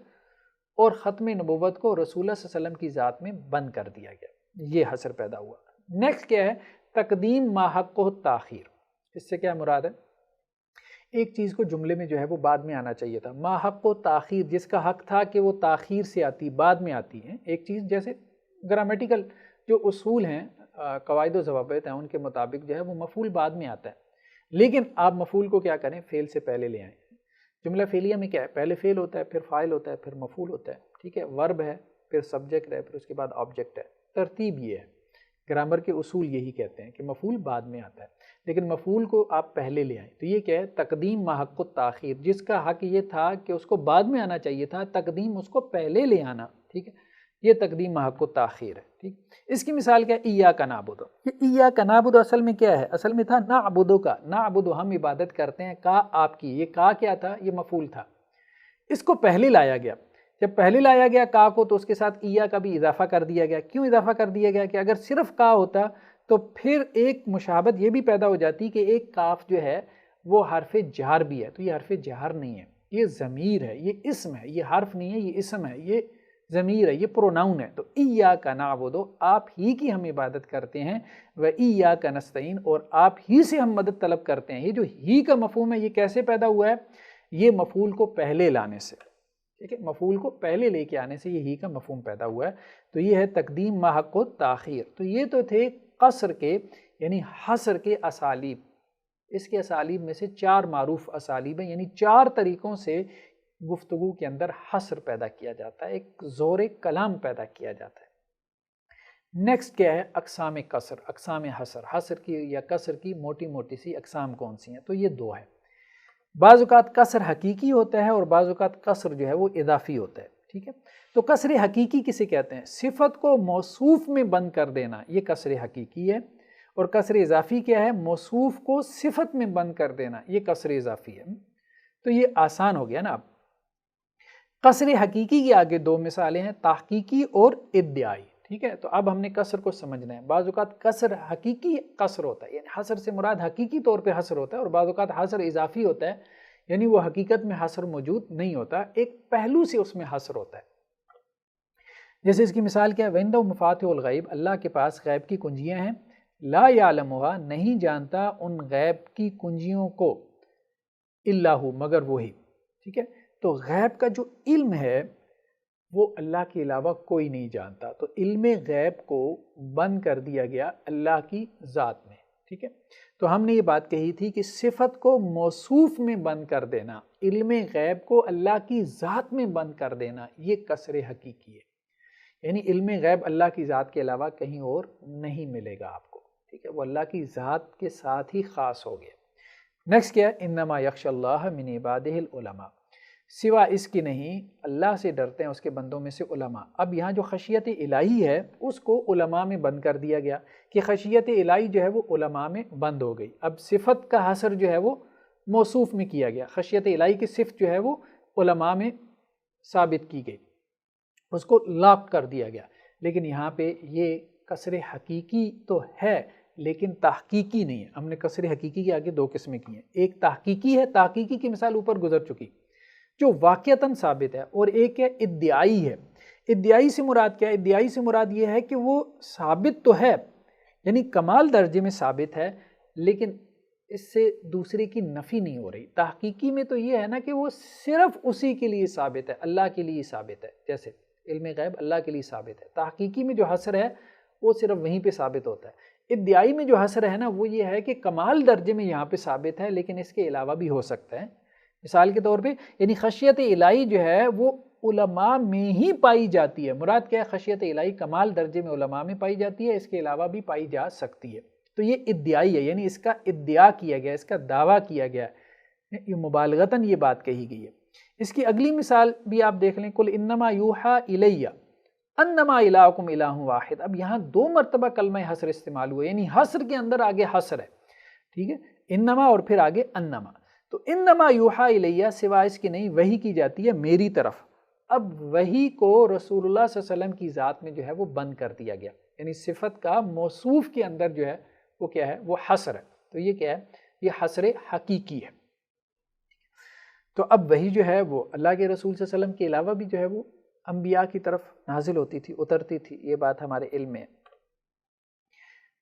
A: اور ختم نبوت کو رسول اللہ صلی اللہ علیہ وسلم کی ذات میں بند کر دیا گیا، یہ حصر پیدا ہوا۔ نیکسٹ کیا ہے؟ تقدیم ما حق و تاخیر، اس سے کیا مراد ہے؟ ایک چیز کو جملے میں جو ہے وہ بعد میں آنا چاہیے تھا، ما حق و تاخیر، جس کا حق تھا کہ وہ تاخیر سے آتی، بعد میں آتی ہے ایک چیز، جیسے گرامیٹیکل جو اصول ہیں، قواعد و ضوابط ہیں، ان کے مطابق جو ہے وہ مفعول بعد میں آتا ہے، لیکن آپ مفعول کو کیا کریں؟ فعل سے پہلے لے آئیں۔ جملہ فعلیہ میں کیا ہے؟ پہلے فعل ہوتا ہے، پھر فاعل ہوتا ہے، پھر مفعول ہوتا ہے، ٹھیک ہے، ورب ہے، پھر سبجیکٹ ہے، پھر اس کے بعد آبجیکٹ ہے، ترتیب یہ ہے۔ گرامر کے اصول یہی کہتے ہیں کہ مفعول بعد میں آتا ہے، لیکن مفعول کو آپ پہلے لے آئیں، تو یہ کیا ہے؟ تقدیم ما حق التاخیر، جس کا حق یہ تھا کہ اس کو بعد میں آنا چاہیے تھا، تقدیم اس کو پہلے لے آنا، ٹھیک ہے، یہ تقدیم ما حق التاخیر ہے، ٹھیک۔ اس کی مثال کیا ہے؟ ایاک نعبد، یہ ایاک نعبد اصل میں کیا ہے؟ اصل میں تھا نعبدو کا، نعبدو ہم عبادت کرتے ہیں، کا آپ کی، یہ کا کیا تھا؟ یہ مفعول تھا، اس کو پہلے لایا گیا، جب پہلے لایا گیا کا کو تو اس کے ساتھ ایا کا بھی اضافہ کر دیا گیا۔ کیوں اضافہ کر دیا گیا؟ کہ اگر صرف کا ہوتا تو پھر ایک مشابہت یہ بھی پیدا ہو جاتی کہ ایک کاف جو ہے وہ حرف جہر بھی ہے، تو یہ حرف جہر نہیں ہے، یہ ضمیر ہے، یہ اسم ہے، یہ حرف نہیں ہے، یہ اسم ہے، یہ ضمیر ہے، یہ پروناؤن ہے۔ تو ایاک نعبد، آپ ہی کی ہم عبادت کرتے ہیں، و ایاک نستعین، اور آپ ہی سے ہم مدد طلب کرتے ہیں۔ یہ جو ہی کا مفہوم ہے یہ کیسے پیدا ہوا ہے؟ یہ مفعول کو پہلے لانے سے، ٹھیک ہے، مفعول کو پہلے لے کے آنے سے یہ ہی کا مفہوم پیدا ہوا ہے۔ تو یہ ہے تقدیم ما حق التاخیر۔ تو یہ تو تھے قصر کے یعنی حصر کے اسالیب۔ اس کے اسالیب میں سے 4 معروف اسالیب ہیں، یعنی 4 طریقوں سے گفتگو کے اندر حصر پیدا کیا جاتا ہے، ایک زور کلام پیدا کیا جاتا ہے۔ نیکسٹ کیا ہے؟ اقسام قصر، اقسام حصر، حصر کی یا قصر کی موٹی موٹی سی اقسام کون سی ہیں؟ تو یہ 2 ہیں۔ بعض اوقات قصر حقیقی ہوتا ہے اور بعض اوقات قصر جو ہے وہ اضافی ہوتا ہے، ٹھیک ہے۔ تو قصر حقیقی کسے کہتے ہیں؟ صفت کو موصوف میں بند کر دینا، یہ قصر حقیقی ہے، اور قصر اضافی کیا ہے؟ موصوف کو صفت میں بند کر دینا، یہ قصر اضافی ہے۔ تو یہ آسان ہو گیا نا۔ اب قصر حقیقی کی آگے 2 مثالیں ہیں، تحقیقی اور ادعائی، ٹھیک ہے۔ تو اب ہم نے قصر کو سمجھنا ہے۔ بعض اوقات قصر حقیقی قصر ہوتا ہے، یعنی حصر سے مراد حقیقی طور پہ حصر ہوتا ہے، اور بعض اوقات حصر اضافی ہوتا ہے، یعنی وہ حقیقت میں حصر موجود نہیں ہوتا، ایک پہلو سے اس میں حصر ہوتا ہے۔ جیسے اس کی مثال کیا ہے؟ وَعِندَهُ مَفَاتِحُ الْغَیْبِ، اللہ کے پاس غیب کی کنجیاں ہیں، لا یعلمها، نہیں جانتا ان غیب کی کنجیوں کو، الا ہو، مگر وہی، ٹھیک ہے۔ تو غیب کا جو علم ہے وہ اللہ کے علاوہ کوئی نہیں جانتا، تو علم غیب کو بند کر دیا گیا اللہ کی ذات میں، ٹھیک ہے۔ تو ہم نے یہ بات کہی تھی کہ صفت کو موصوف میں بند کر دینا، علم غیب کو اللہ کی ذات میں بند کر دینا، یہ قصر حقیقی ہے، یعنی علم غیب اللہ کی ذات کے علاوہ کہیں اور نہیں ملے گا آپ کو، ٹھیک ہے، وہ اللہ کی ذات کے ساتھ ہی خاص ہو گیا۔ نیکسٹ کیا ہے؟ انما یخشی اللہ من عبادہ العلماء، سوا اس کی نہیں، اللہ سے ڈرتے ہیں اس کے بندوں میں سے علماء۔ اب یہاں جو خشیت الہی ہے اس کو علماء میں بند کر دیا گیا کہ خشیت الہی جو ہے وہ علماء میں بند ہو گئی۔ اب صفت کا حصر جو ہے وہ موصوف میں کیا گیا، خشیت الہی کی صفت جو ہے وہ علماء میں ثابت کی گئی، اس کو لاک کر دیا گیا۔ لیکن یہاں پہ یہ قصر حقیقی تو ہے لیکن تحقیقی نہیں ہے۔ ہم نے قصر حقیقی کے آگے 2 قسمیں کی ہیں، ایک تحقیقی ہے، تحقیقی کی مثال اوپر گزر چکی، جو واقعتاً ثابت ہے، اور ایک ہے ادعائی ہے۔ ادعائی سے مراد کیا ہے؟ ادعائی سے مراد یہ ہے کہ وہ ثابت تو ہے، یعنی کمال درجے میں ثابت ہے، لیکن اس سے دوسرے کی نفی نہیں ہو رہی۔ تحقیقی میں تو یہ ہے نا کہ وہ صرف اسی کے لیے ثابت ہے، اللہ کے لیے ثابت ہے، جیسے علم غیب اللہ کے لیے ثابت ہے۔ تحقیقی میں جو حصر ہے وہ صرف وہیں پہ ثابت ہوتا ہے۔ ادعائی میں جو حصر ہے نا وہ یہ ہے کہ کمال درجے میں یہاں پہ ثابت ہے لیکن اس کے علاوہ بھی ہو سکتا ہے۔ مثال کے طور پہ یعنی خشیت الہی جو ہے وہ علماء میں ہی پائی جاتی ہے۔ مراد کیا ہے؟ خشیت الہی کمال درجے میں علماء میں پائی جاتی ہے، اس کے علاوہ بھی پائی جا سکتی ہے۔ تو یہ ادعائی ہے، یعنی اس کا ادعا کیا گیا، اس کا دعویٰ کیا گیا، یہ مبالغتاً یہ بات کہی گئی ہے۔ اس کی اگلی مثال بھی آپ دیکھ لیں، قل انما یوحا الی انما الہکم الہ واحد۔ اب یہاں 2 مرتبہ کلمہ حصر استعمال ہوا، یعنی حصر کے اندر آگے حصر ہے، ٹھیک ہے، انما اور پھر آگے انما۔ تو انما یوحا الیہ، سوا اس کی نہیں وحی کی جاتی ہے میری طرف۔ اب وحی کو رسول اللہ صلی اللہ علیہ وسلم کی ذات میں جو ہے وہ بند کر دیا گیا، یعنی صفت کا موصوف کے اندر جو ہے وہ کیا ہے؟ وہ حصر ہے۔ تو یہ کیا ہے؟ یہ حصر حقیقی ہے۔ تو اب وحی جو ہے وہ اللہ کے رسول صلی اللہ علیہ وسلم کے علاوہ بھی جو ہے وہ انبیاء کی طرف نازل ہوتی تھی، اترتی تھی، یہ بات ہمارے علم میں ہے۔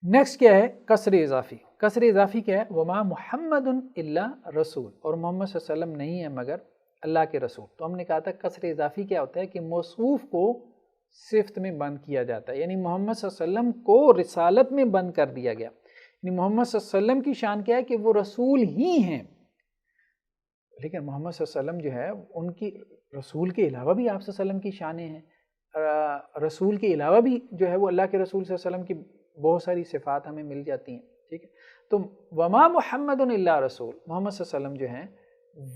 A: نیکسٹ کیا ہے؟ قصر اضافی۔ قصر اضافی کیا ہے؟ وما محمد الا رسول، اور محمد صلی اللہ علیہ وسلم نہیں ہے مگر اللہ کے رسول۔ تو ہم نے کہا تھا قصر اضافی کیا ہوتا ہے کہ موصوف کو صفت میں بند کیا جاتا ہے، یعنی محمد صلی اللہ علیہ وسلم کو رسالت میں بند کر دیا گیا، یعنی محمد صلی اللہ علیہ وسلم کی شان کیا ہے کہ وہ رسول ہی ہیں، لیکن محمد صلی اللہ علیہ وسلم جو ہے ان کی رسول کے علاوہ بھی آپ صلی اللہ علیہ وسلم کی شانیں ہیں، رسول کے علاوہ بھی جو ہے وہ اللہ کے رسول صلی اللہ علیہ وسلم کی بہت ساری صفات ہمیں مل جاتی ہیں، ٹھیک ہے. تو وما محمد الا رسول، محمد صلی اللہ علیہ وسلم جو ہیں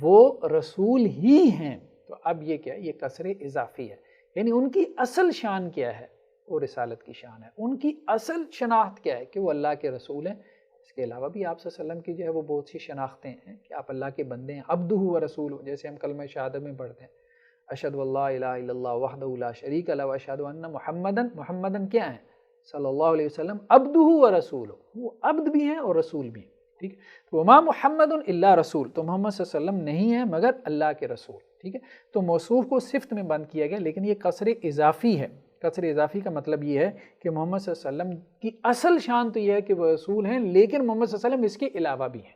A: وہ رسول ہی ہیں. تو اب یہ کیا ہے؟ یہ کسر اضافی ہے، یعنی ان کی اصل شان کیا ہے؟ وہ رسالت کی شان ہے. ان کی اصل شناخت کیا ہے؟ کہ وہ اللہ کے رسول ہیں. اس کے علاوہ بھی آپ صلی اللہ علیہ وسلم کی جو ہے وہ بہت سی شناختیں ہیں کہ آپ اللہ کے بندے ہیں، عبدہ و رسول، جیسے ہم کلمہ شہادت میں پڑھتے ہیں اشہد ان لا الہ الا اللہ وحدہ لا شریک لہ واشہد ان محمدن کیا ہیں؟ صلی اللہ علیہ وسلم عبدہ و رسول، وہ عبد بھی ہیں اور رسول بھی ہیں. ٹھیک ہے. تو وما محمد الا رسول، تو محمد صلی اللہ علیہ وسلم نہیں ہے مگر اللہ کے رسول. ٹھیک ہے. تو موصوف کو صفت میں بند کیا گیا، لیکن یہ کسر اضافی ہے. کسر اضافی کا مطلب یہ ہے کہ محمد صلی اللہ علیہ وسلم کی اصل شان تو یہ ہے کہ وہ رسول ہیں، لیکن محمد صلی اللہ علیہ وسلم اس کے علاوہ بھی ہیں.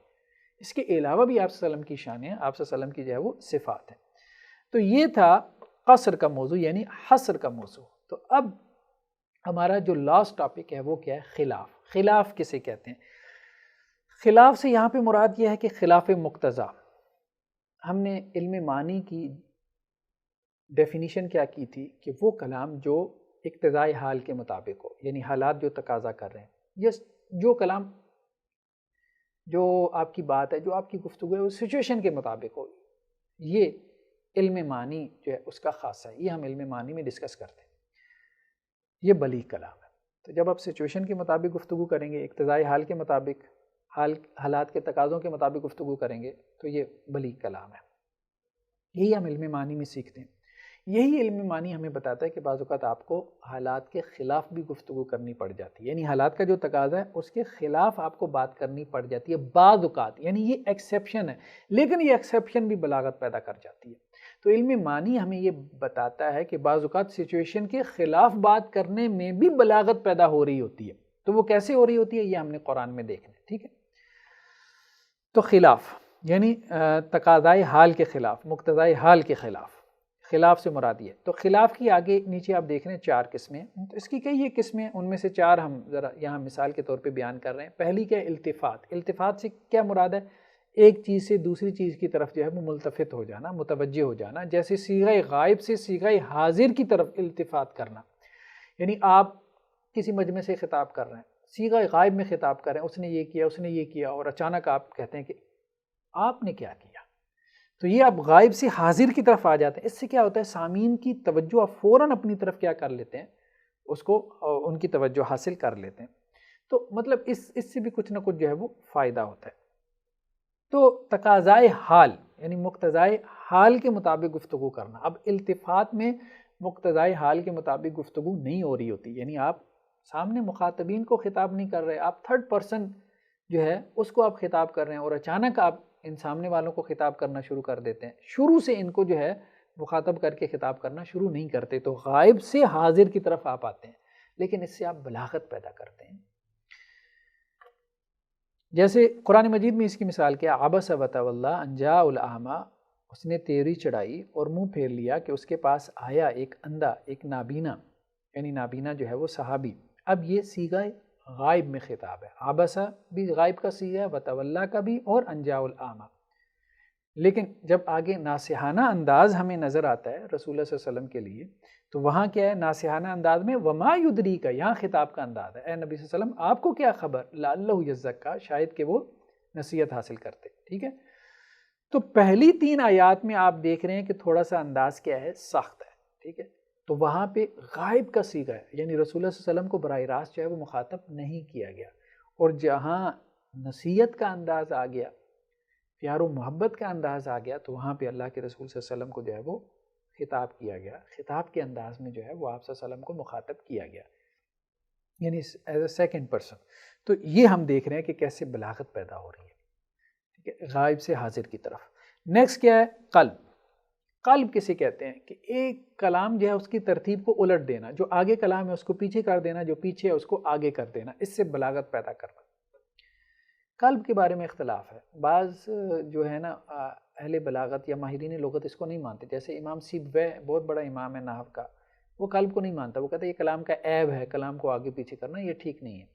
A: اس کے علاوہ بھی آپ صلی اللہ علیہ وسلم کی شان ہے، آپ صلی اللہ علیہ وسلم کی جو ہے وہ صفات ہیں. تو یہ تھا قصر کا موضوع، یعنی حصر کا موضوع. تو اب ہمارا جو لاسٹ ٹاپک ہے وہ کیا ہے؟ خلاف. خلاف کسے کہتے ہیں؟ خلاف سے یہاں پہ مراد یہ ہے کہ خلاف مقتضا. ہم نے علم معنی کی ڈیفینیشن کیا کی تھی کہ وہ کلام جو اقتضاء حال کے مطابق ہو، یعنی حالات جو تقاضا کر رہے ہیں، یہ جو کلام، جو آپ کی بات ہے، جو آپ کی گفتگو ہے، وہ سچویشن کے مطابق ہو. یہ علم معنی جو ہے اس کا خاصہ ہے، یہ ہم علم معنی میں ڈسکس کرتے ہیں. یہ بلیغ کلام ہے. تو جب آپ سچویشن کے مطابق گفتگو کریں گے، اقتضاء حال کے مطابق، حالات کے تقاضوں کے مطابق گفتگو کریں گے، تو یہ بلیغ کلام ہے. یہی ہم علم معنی میں سیکھتے ہیں. یہی علم معنی ہمیں بتاتا ہے کہ بعض اوقات آپ کو حالات کے خلاف بھی گفتگو کرنی پڑ جاتی ہے، یعنی حالات کا جو تقاضا ہے اس کے خلاف آپ کو بات کرنی پڑ جاتی ہے بعض اوقات. یعنی یہ ایکسیپشن ہے، لیکن یہ ایکسیپشن بھی بلاغت پیدا کر جاتی ہے. تو علم معنی ہمیں یہ بتاتا ہے کہ بعض اوقات سچویشن کے خلاف بات کرنے میں بھی بلاغت پیدا ہو رہی ہوتی ہے. تو وہ کیسے ہو رہی ہوتی ہے؟ یہ ہم نے قرآن میں دیکھنا ہے. ٹھیک ہے. تو خلاف یعنی تقاضائے حال کے خلاف، مقتضائے حال کے خلاف. خلاف سے مراد یہ. تو خلاف کی آگے نیچے آپ دیکھ رہے ہیں 4 قسمیں. تو اس کی کئی قسمیں، ان میں سے 4 ہم ذرا یہاں مثال کے طور پہ بیان کر رہے ہیں. پہلی کیا ہے؟ التفات. التفات سے کیا مراد ہے؟ ایک چیز سے دوسری چیز کی طرف جو ہے وہ ملتفت ہو جانا، متوجہ ہو جانا. جیسے صیغہ غائب سے صیغہ حاضر کی طرف التفات کرنا. یعنی آپ کسی مجمع سے خطاب کر رہے ہیں، صیغہ غائب میں خطاب کر رہے ہیں، اس نے یہ کیا، اس نے یہ کیا، اور اچانک آپ کہتے ہیں کہ آپ نے کیا کیا. تو یہ آپ غائب سے حاضر کی طرف آ جاتے ہیں. اس سے کیا ہوتا ہے؟ سامعین کی توجہ آپ فوراً اپنی طرف کیا کر لیتے ہیں، اس کو ان کی توجہ حاصل کر لیتے ہیں. تو مطلب اس سے بھی کچھ نہ کچھ جو ہے وہ فائدہ ہوتا ہے. تو تقاضائے حال یعنی مقتضائے حال کے مطابق گفتگو کرنا. اب التفات میں مقتضائے حال کے مطابق گفتگو نہیں ہو رہی ہوتی، یعنی آپ سامنے مخاطبین کو خطاب نہیں کر رہے، آپ تھرڈ پرسن جو ہے اس کو آپ خطاب کر رہے ہیں، اور اچانک آپ ان سامنے والوں کو خطاب کرنا شروع کر دیتے ہیں. شروع سے ان کو جو ہے مخاطب کر کے خطاب کرنا شروع نہیں کرتے. تو غائب سے حاضر کی طرف آپ آتے ہیں، لیکن اس سے آپ بلاغت پیدا کرتے ہیں. جیسے قرآن مجید میں اس کی مثال کیا؟ عبس وتولی ان جاءہ الاعمی، اس نے تیوری چڑھائی اور منہ پھیر لیا کہ اس کے پاس آیا ایک اندھا، ایک نابینا. یعنی نابینا جو ہے وہ صحابی. اب یہ صیغہ غائب میں خطاب ہے. عبس بھی غائب کا صیغہ ہے، وتولی کا بھی، اور ان جاءہ الاعمی. لیکن جب آگے ناصحانہ انداز ہمیں نظر آتا ہے رسول اللہ صلی اللہ علیہ وسلم کے لیے، تو وہاں کیا ہے؟ ناصحانہ انداز میں وما یدریک، یہاں خطاب کا انداز ہے. اے نبی صلی اللہ علیہ وسلم آپ کو کیا خبر، لعلہ یزکا، شاید کہ وہ نصیحت حاصل کرتے. ٹھیک ہے. تو پہلی 3 آیات میں آپ دیکھ رہے ہیں کہ تھوڑا سا انداز کیا ہے؟ سخت ہے. ٹھیک ہے. تو وہاں پہ غائب کا صیغہ ہے، یعنی رسول اللہ صلی اللہ علیہ وسلم کو براہ راست جو ہے وہ مخاطب نہیں کیا گیا. اور جہاں نصیحت کا انداز آ گیا، پیار و محبت کا انداز آ گیا، تو وہاں پہ اللہ کے رسول صلی اللہ علیہ وسلم کو جو ہے وہ خطاب کیا گیا. خطاب کے انداز میں جو ہے وہ آپ صلی اللہ علیہ وسلم کو مخاطب کیا گیا، یعنی ایز اے سیکنڈ پرسن. تو یہ ہم دیکھ رہے ہیں کہ کیسے بلاغت پیدا ہو رہی ہے. ٹھیک ہے. غائب سے حاضر کی طرف. نیکسٹ کیا ہے؟ قلب. قلب کسے کہتے ہیں؟ کہ ایک کلام جو ہے اس کی ترتیب کو الٹ دینا، جو آگے کلام ہے اس کو پیچھے کر دینا، جو پیچھے ہے اس کو آگے کر دینا، اس سے بلاغت پیدا کرنا. قلب کے بارے میں اختلاف ہے. بعض جو ہے نا اہل بلاغت یا ماہرین لغت اس کو نہیں مانتے. جیسے امام سیبویہ بہت بڑا امام ہے نحو کا، وہ قلب کو نہیں مانتا. وہ کہتا ہے یہ کلام کا عیب ہے، کلام کو آگے پیچھے کرنا یہ ٹھیک نہیں ہے.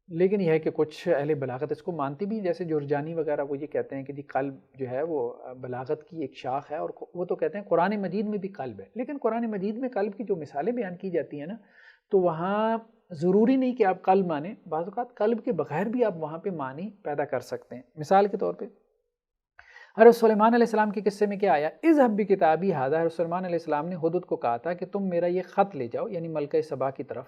A: لیکن یہ ہے کہ کچھ اہل بلاغت اس کو مانتی بھی، جیسے جرجانی وغیرہ، وہ یہ کہتے ہیں کہ جی قلب جو ہے وہ بلاغت کی ایک شاخ ہے، اور وہ تو کہتے ہیں قرآن مجید میں بھی قلب ہے. لیکن قرآن مجید میں قلب کی جو مثالیں بیان کی جاتی ہیں نا، تو وہاں ضروری نہیں کہ آپ قلب مانیں، بعض اوقات قلب کے بغیر بھی آپ وہاں پہ معنی پیدا کر سکتے ہیں۔ مثال کے طور پہ حضرت سلیمان علیہ السلام کے قصے میں کیا آیا، اذهب بکتابی ھذا، حضرت سلیمان علیہ السلام نے ہدہد کو کہا تھا کہ تم میرا یہ خط لے جاؤ، یعنی ملکہ سبا کی طرف،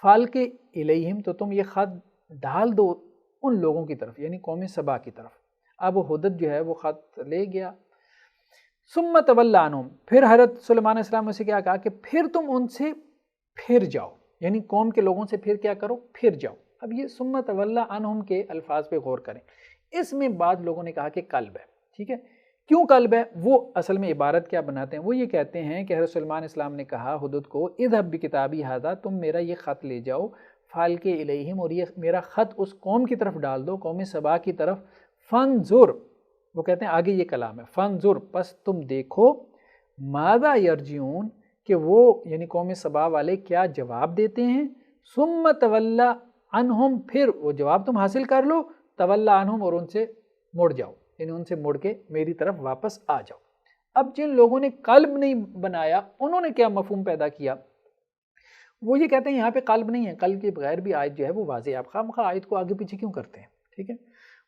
A: فالق الیہم، تو تم یہ خط ڈال دو ان لوگوں کی طرف، یعنی قوم سبا کی طرف۔ اب وہ ہدہد جو ہے وہ خط لے گیا، ثم تولی عنہم، پھر حضرت سلیمان علیہ السلام نے اسے کیا کہا کہ پھر تم ان سے پھر جاؤ، یعنی قوم کے لوگوں سے پھر کیا کرو، پھر جاؤ۔ اب یہ ثم تولی عنہم کے الفاظ پہ غور کریں، اس میں بعض لوگوں نے کہا کہ قلب ہے، ٹھیک ہے، کیوں قلب ہے؟ وہ اصل میں عبارت کیا بناتے ہیں، وہ یہ کہتے ہیں کہ حضرت سلیمان علیہ السلام نے کہا ہدہد کو، اذهب بکتابی ھذا، تم میرا یہ خط لے جاؤ، فالق الیہم، اور یہ میرا خط اس قوم کی طرف ڈال دو، قوم سبا کی طرف، فانظر، وہ کہتے ہیں آگے یہ کلام ہے، فانظر، پس تم دیکھو، ماذا یرجعون، کہ وہ یعنی قوم سبا والے کیا جواب دیتے ہیں، ثم تولی عنہم، پھر وہ جواب تم حاصل کر لو، تولی عنہم، اور ان سے مڑ جاؤ، یعنی ان سے مڑ کے میری طرف واپس آ جاؤ۔ اب جن لوگوں نے قلب نہیں بنایا انہوں نے کیا مفہوم پیدا کیا، وہ یہ کہتے ہیں یہاں پہ قلب نہیں ہے، قلب کے بغیر بھی آیت جو ہے وہ واضح ہے، آپ خواہ آیت کو آگے پیچھے کیوں کرتے ہیں، ٹھیک ہے۔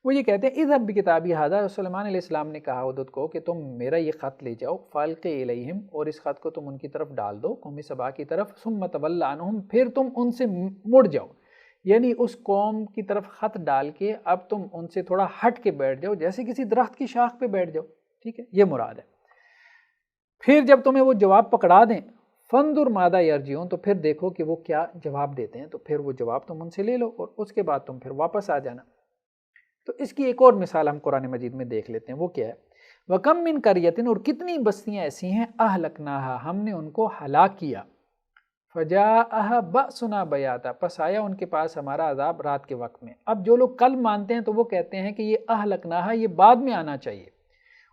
A: وہ یہ کہتے ہیں اذهب بکتابی ھذا، سلیمان علیہ السلام نے کہا ہدہد کو کہ تم میرا یہ خط لے جاؤ، فالق الیہم، اور اس خط کو تم ان کی طرف ڈال دو، قوم سبا کی طرف، ثم تولی عنہم، پھر تم ان سے مڑ جاؤ، یعنی اس قوم کی طرف خط ڈال کے اب تم ان سے تھوڑا ہٹ کے بیٹھ جاؤ، جیسے کسی درخت کی شاخ پہ بیٹھ جاؤ، ٹھیک ہے، یہ مراد ہے۔ پھر جب تمہیں وہ جواب پکڑا دیں، فانظر ماذا یرجعون، تو پھر دیکھو کہ وہ کیا جواب دیتے ہیں، تو پھر وہ جواب تم ان سے لے لو اور اس کے بعد تم پھر واپس آ جانا۔ تو اس کی ایک اور مثال ہم قرآن مجید میں دیکھ لیتے ہیں، وہ کیا ہے، وَكَمْ مِنْ قَرْيَةٍ، اور کتنی بستیاں ایسی ہیں، أَهْلَكْنَاهَا، ہم نے ان کو ہلاک کیا، فَجَاءَهَا بَأْسُنَا بَيَاتًا، پس آیا ان کے پاس ہمارا عذاب رات کے وقت میں۔ اب جو لوگ قلب مانتے ہیں تو وہ کہتے ہیں کہ یہ أَهْلَكْنَاهَا یہ بعد میں آنا چاہیے،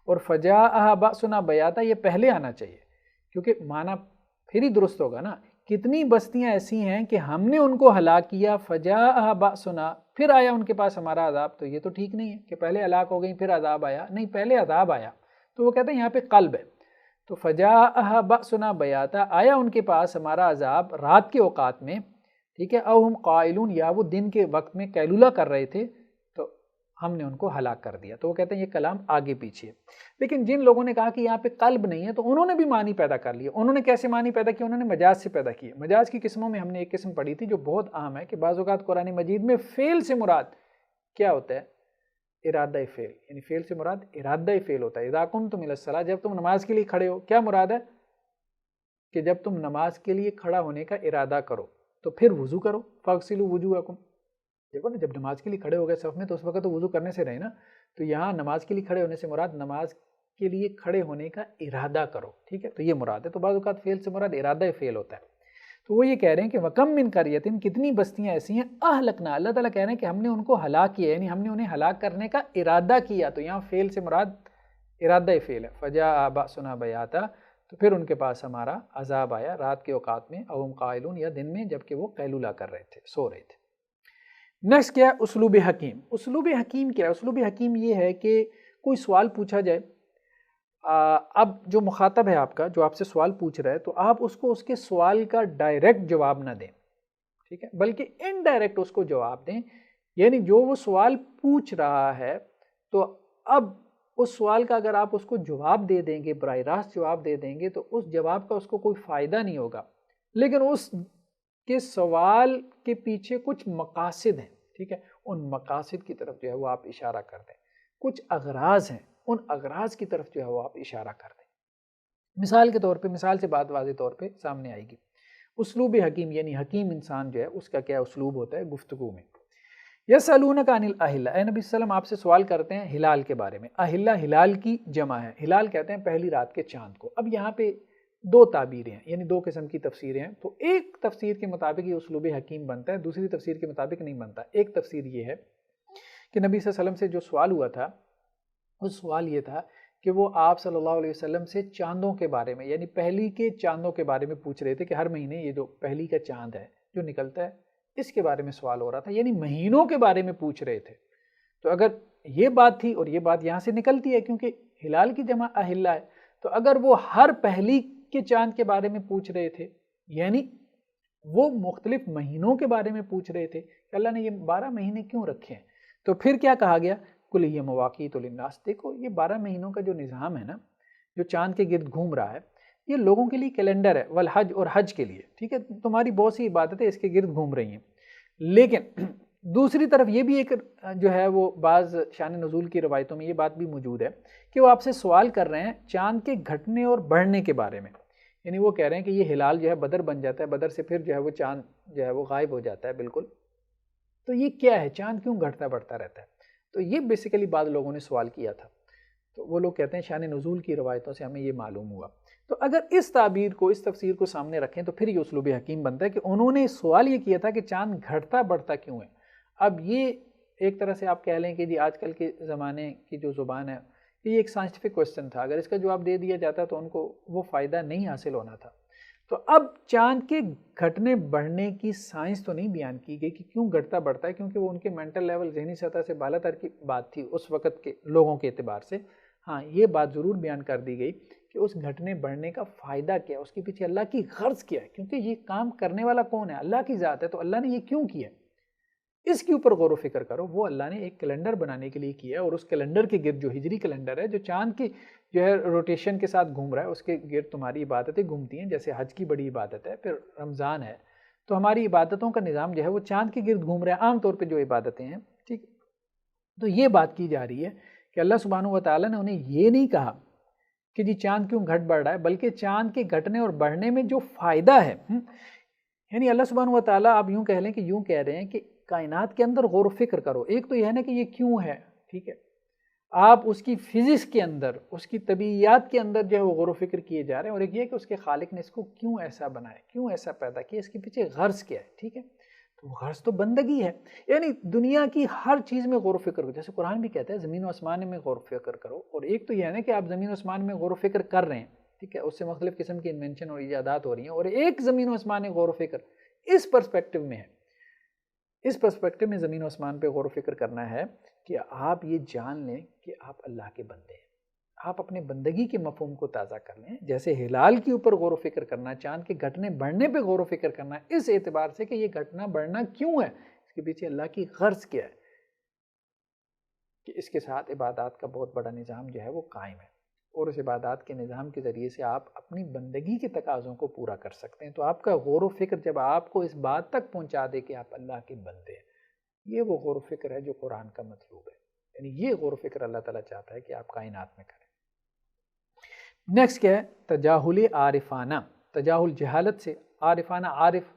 A: اور فَجَاءَهَا بَأْسُنَا بَيَاتًا یہ پہلے آنا چاہیے، کیونکہ معنی پھر ہی درست ہوگا نا، کتنی بستیاں ایسی ہیں کہ ہم نے ان کو ہلاک کیا، فَجَاءَهَا بَأْسُنَا، پھر آیا ان کے پاس ہمارا عذاب، تو یہ تو ٹھیک نہیں ہے کہ پہلے ہلاک ہو گئی پھر عذاب آیا، نہیں، پہلے عذاب آیا، تو وہ کہتے ہیں یہاں پہ قلب ہے، تو فَجَاءَهَا بَأْسُنَا بَيَاتًا، آیا ان کے پاس ہمارا عذاب رات کے اوقات میں، ٹھیک ہے، او ہم قائلون، یا وہ دن کے وقت میں قیلولہ کر رہے تھے تو ہم نے ان کو ہلاک کر دیا۔ تو وہ کہتے ہیں یہ کلام آگے پیچھے ہے۔ لیکن جن لوگوں نے کہا کہ یہاں پہ قلب نہیں ہے تو انہوں نے بھی معنی پیدا کر لیے۔ انہوں نے کیسے معنی پیدا کیا؟ انہوں نے مجاز سے پیدا کیے۔ مجاز کی قسموں میں ہم نے ایک قسم پڑھی تھی جو بہت اہم ہے کہ بعض اوقات قرآن مجید میں فعل سے مراد کیا ہوتا ہے؟ ارادہ فعل، یعنی فعل سے مراد ارادہ فعل ہوتا ہے۔ اذا قمتم الی الصلاۃ، جب تم نماز کے لیے کھڑے ہو، کیا مراد ہے؟ کہ جب تم نماز کے لیے کھڑا ہونے کا ارادہ کرو تو پھر وضو کرو، فاغسلوا وجوہکم۔ دیکھو نا، جب نماز کے لیے کھڑے ہو گئے صف میں تو اس وقت تو وضو کرنے سے رہے نا، تو یہاں نماز کے لیے کھڑے ہونے سے مراد نماز کے لیے کھڑے ہونے کا ارادہ کرو، ٹھیک ہے، تو یہ مراد ہے۔ تو بعض اوقات فعل سے مراد ارادہ فعل ہوتا ہے۔ تو وہ یہ کہہ رہے ہیں کہ وَكَمْ مِنْ قَرْيَةٍ، کتنی بستیاں ایسی ہیں، أَهْلَكْنَا، اللہ تعالیٰ کہہ رہے ہیں کہ ہم نے ان کو ہلاک کیا، یعنی ہم نے انہیں ہلاک کرنے کا ارادہ کیا، تو یہاں فعل سے مراد ارادہ فعل ہے۔ فَجَاءَ بَأْسُنَا بَيَاتًا، تو پھر ان کے پاس ہمارا عذاب آیا رات کے اوقات میں، او ہم قائلون، یا دن میں جبکہ وہ قیلولہ کر رہے تھے، سو رہے تھے۔ نیکسٹ کیا ہے؟ اسلوب حکیم۔ اسلوب حکیم کیا ہے؟ اسلوب حکیم یہ ہے کہ کوئی سوال پوچھا جائے، اب جو مخاطب ہے آپ کا، جو آپ سے سوال پوچھ رہا ہے، تو آپ اس کو اس کے سوال کا ڈائریکٹ جواب نہ دیں، ٹھیک ہے، بلکہ انڈائریکٹ اس کو جواب دیں، یعنی جو وہ سوال پوچھ رہا ہے تو اب اس سوال کا اگر آپ اس کو جواب دے دیں گے، براہ راست جواب دے دیں گے، تو اس جواب کا اس کو کوئی فائدہ نہیں ہوگا، لیکن اس کے سوال کے پیچھے کچھ مقاصد ہیں، ٹھیک ہے، ان مقاصد کی طرف جو ہے وہ آپ اشارہ کر دیں، کچھ اغراض ہیں، ان اغراض کی طرف جو ہے وہ آپ اشارہ کر دیں۔ مثال کے طور پہ، مثال سے بات واضح طور پہ سامنے آئے گی۔ اسلوب حکیم یعنی حکیم انسان جو ہے اس کا کیا اسلوب ہوتا ہے گفتگو میں۔ یسألونک عن الاہلہ، اے نبی صلی اللہ علیہ وسلم آپ سے سوال کرتے ہیں ہلال کے بارے میں۔ اہلہ ہلال کی جمع ہے، ہلال کہتے ہیں پہلی رات کے چاند کو۔ اب یہاں پہ دو تعبیریں ہیں، یعنی دو قسم کی تفسیریں ہیں، تو ایک تفسیر کے مطابق یہ اسلوب حکیم بنتا ہے، دوسری تفسیر کے مطابق نہیں بنتا۔ ایک تفسیر یہ ہے کہ نبی صلی اللہ علیہ وسلم سے جو سوال ہوا تھا، وہ سوال یہ تھا کہ وہ آپ صلی اللہ علیہ وسلم سے چاندوں کے بارے میں، یعنی پہلی کے چاندوں کے بارے میں پوچھ رہے تھے کہ ہر مہینے یہ جو پہلی کا چاند ہے جو نکلتا ہے، اس کے بارے میں سوال ہو رہا تھا، یعنی مہینوں کے بارے میں پوچھ رہے تھے۔ تو اگر یہ بات تھی، اور یہ بات یہاں سے نکلتی ہے کیونکہ ہلال کی جمع اہلہ ہے، تو اگر وہ ہر پہلی کے چاند کے بارے میں پوچھ رہے تھے، یعنی وہ مختلف مہینوں کے بارے میں پوچھ رہے تھے کہ اللہ نے یہ 12 مہینے کیوں رکھے ہیں. تو پھر کیا کہا گیا؟ کل ہی مواقیت للناس. دیکھو یہ 12 مہینوں کا جو نظام ہے نا، جو چاند کے گرد گھوم رہا ہے، یہ لوگوں کے لیے کیلنڈر ہے، والحج اور حج کے لیے. ٹھیک ہے، تمہاری بہت سی عبادتیں اس کے گرد گھوم رہی ہیں. لیکن دوسری طرف یہ بھی ایک جو ہے وہ بعض شان نزول کی روایتوں میں یہ بات بھی موجود ہے کہ وہ آپ سے سوال کر رہے ہیں چاند کے گھٹنے اور بڑھنے کے بارے میں. یعنی وہ کہہ رہے ہیں کہ یہ ہلال جو ہے بدر بن جاتا ہے، بدر سے پھر جو ہے وہ چاند جو ہے وہ غائب ہو جاتا ہے بالکل. تو یہ کیا ہے؟ چاند کیوں گھٹتا بڑھتا رہتا ہے؟ تو یہ بیسیکلی بعض لوگوں نے سوال کیا تھا. تو وہ لوگ کہتے ہیں شان نزول کی روایتوں سے ہمیں یہ معلوم ہوا. تو اگر اس تعبیر کو، اس تفسیر کو سامنے رکھیں تو پھر یہ اسلوب حکیم بنتا ہے کہ انہوں نے سوال یہ کیا تھا کہ چاند گھٹتا بڑھتا کیوں ہے. اب یہ ایک طرح سے آپ کہہ لیں کہ جی آج کل کے زمانے کی جو زبان ہے، یہ ایک سائنٹیفک کوسچن تھا. اگر اس کا جواب دے دیا جاتا تو ان کو وہ فائدہ نہیں حاصل ہونا تھا. تو اب چاند کے گھٹنے بڑھنے کی سائنس تو نہیں بیان کی گئی کہ کیوں گھٹتا بڑھتا ہے، کیونکہ وہ ان کے مینٹل لیول، ذہنی سطح سے بالا تر کی بات تھی اس وقت کے لوگوں کے اعتبار سے. ہاں یہ بات ضرور بیان کر دی گئی کہ اس گھٹنے بڑھنے کا فائدہ کیا ہے، اس کے پیچھے اللہ کی غرض کیا ہے، کیونکہ یہ کام کرنے والا کون ہے؟ اللہ کی ذات ہے. تو اللہ نے یہ کیوں کیا؟ اس کے اوپر غور و فکر کرو. وہ اللہ نے ایک کیلنڈر بنانے کے لیے کیا ہے، اور اس کیلنڈر کے گرد، جو ہجری کیلنڈر ہے، جو چاند کی جو ہے روٹیشن کے ساتھ گھوم رہا ہے، اس کے گرد تمہاری عبادتیں گھومتی ہیں. جیسے حج کی بڑی عبادت ہے، پھر رمضان ہے، تو ہماری عبادتوں کا نظام جو ہے وہ چاند کے گرد گھوم رہا ہے عام طور پہ جو عبادتیں ہیں. ٹھیک، تو یہ بات کی جا رہی ہے کہ اللہ سبحانہ و تعالیٰ نے انہیں یہ نہیں کہا کہ جی چاند کیوں گھٹ بڑھ رہا ہے، بلکہ چاند کے گھٹنے اور بڑھنے میں جو فائدہ ہے، یعنی اللہ سبحانہ و تعالیٰ آپ یوں کہہ لیں کہ یوں کہہ رہے ہیں کہ کائنات کے اندر غور و فکر کرو. ایک تو یہ ہے نا کہ یہ کیوں ہے، ٹھیک ہے، آپ اس کی فزکس کے اندر، اس کی طبیعیات کے اندر جو ہے وہ غور و فکر کیے جا رہے ہیں. اور ایک یہ کہ اس کے خالق نے اس کو کیوں ایسا بنایا، کیوں ایسا پیدا کیا، اس کے پیچھے غرض کیا ہے. ٹھیک ہے، تو غرض تو بندگی ہے. یعنی دنیا کی ہر چیز میں غور و فکر کرو. جیسے قرآن بھی کہتا ہے زمین و آسمان میں غور و فکر کرو. اور ایک تو یہ ہے نا کہ آپ زمین و آسمان میں غور و فکر کر رہے ہیں، ٹھیک ہے، اس سے مختلف قسم کی انوینشن اور ایجادات ہو رہی ہیں. اور ایک زمین و آسمان غور و فکر اس پرسپیکٹو میں ہے. اس پرسپیکٹو میں زمین و آسمان پہ غور و فکر کرنا ہے کہ آپ یہ جان لیں کہ آپ اللہ کے بندے ہیں. آپ اپنے بندگی کے مفہوم کو تازہ کر لیں. جیسے ہلال کے اوپر غور و فکر کرنا، چاند کے گھٹنے بڑھنے پہ غور و فکر کرنا، اس اعتبار سے کہ یہ گھٹنا بڑھنا کیوں ہے، اس کے پیچھے اللہ کی غرض کیا ہے، کہ اس کے ساتھ عبادات کا بہت بڑا نظام جو ہے وہ قائم ہے. اور اس عبادات کے نظام کے ذریعے سے آپ اپنی بندگی کے تقاضوں کو پورا کر سکتے ہیں. تو آپ کا غور و فکر جب آپ کو اس بات تک پہنچا دے کہ آپ اللہ کے بندے ہیں، یہ وہ غور و فکر ہے جو قرآن کا مطلوب ہے. یعنی یہ غور و فکر اللہ تعالیٰ چاہتا ہے کہ آپ کائنات میں کریں. نیکسٹ کیا ہے؟ تجاہل عارفانہ. تجاہل جہالت سے، عارفانہ عارف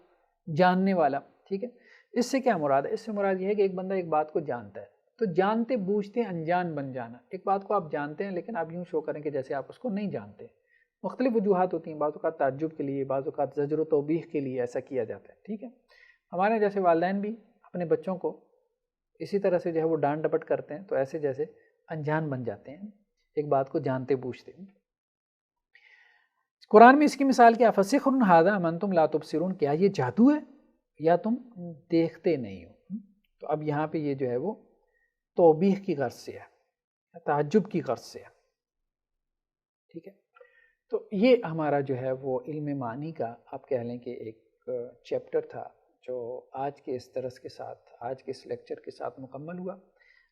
A: جاننے والا. ٹھیک ہے، اس سے کیا مراد ہے؟ اس سے مراد یہ ہے کہ ایک بندہ ایک بات کو جانتا ہے، تو جانتے بوجھتے انجان بن جانا. ایک بات کو آپ جانتے ہیں لیکن آپ یوں شو کریں کہ جیسے آپ اس کو نہیں جانتے. مختلف وجوہات ہوتی ہیں، بعض اوقات تعجب کے لیے، بعض اوقات زجر و توبیخ کے لیے ایسا کیا جاتا ہے. ٹھیک ہے، ہمارے جیسے والدین بھی اپنے بچوں کو اسی طرح سے جو ہے وہ ڈانٹ ڈپٹ کرتے ہیں، تو ایسے جیسے انجان بن جاتے ہیں ایک بات کو جانتے بوجھتے. قرآن میں اس کی مثال کیا؟ فسحر ھذا ام انتم لا تبصرون. کیا یہ جادو ہے یا تم دیکھتے نہیں ہو؟ تو اب یہاں پہ یہ جو ہے وہ توبیخ کی غرض سے ہے، تعجب کی غرض سے ہے. ٹھیک ہے، تو یہ ہمارا جو ہے وہ علم معنی کا آپ کہہ لیں کہ ایک چیپٹر تھا جو آج کے اس درس کے ساتھ، آج کے اس لیکچر کے ساتھ مکمل ہوا.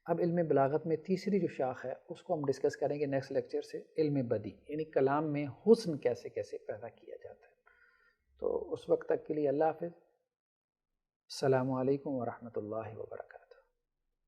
A: اب علم بلاغت میں تیسری جو شاخ ہے اس کو ہم ڈسکس کریں گے نیکسٹ لیکچر سے، علم بدی، یعنی کلام میں حسن کیسے کیسے پیدا کیا جاتا ہے. تو اس وقت تک کے لیے اللہ حافظ. السلام علیکم ورحمۃ اللہ وبرکاتہ.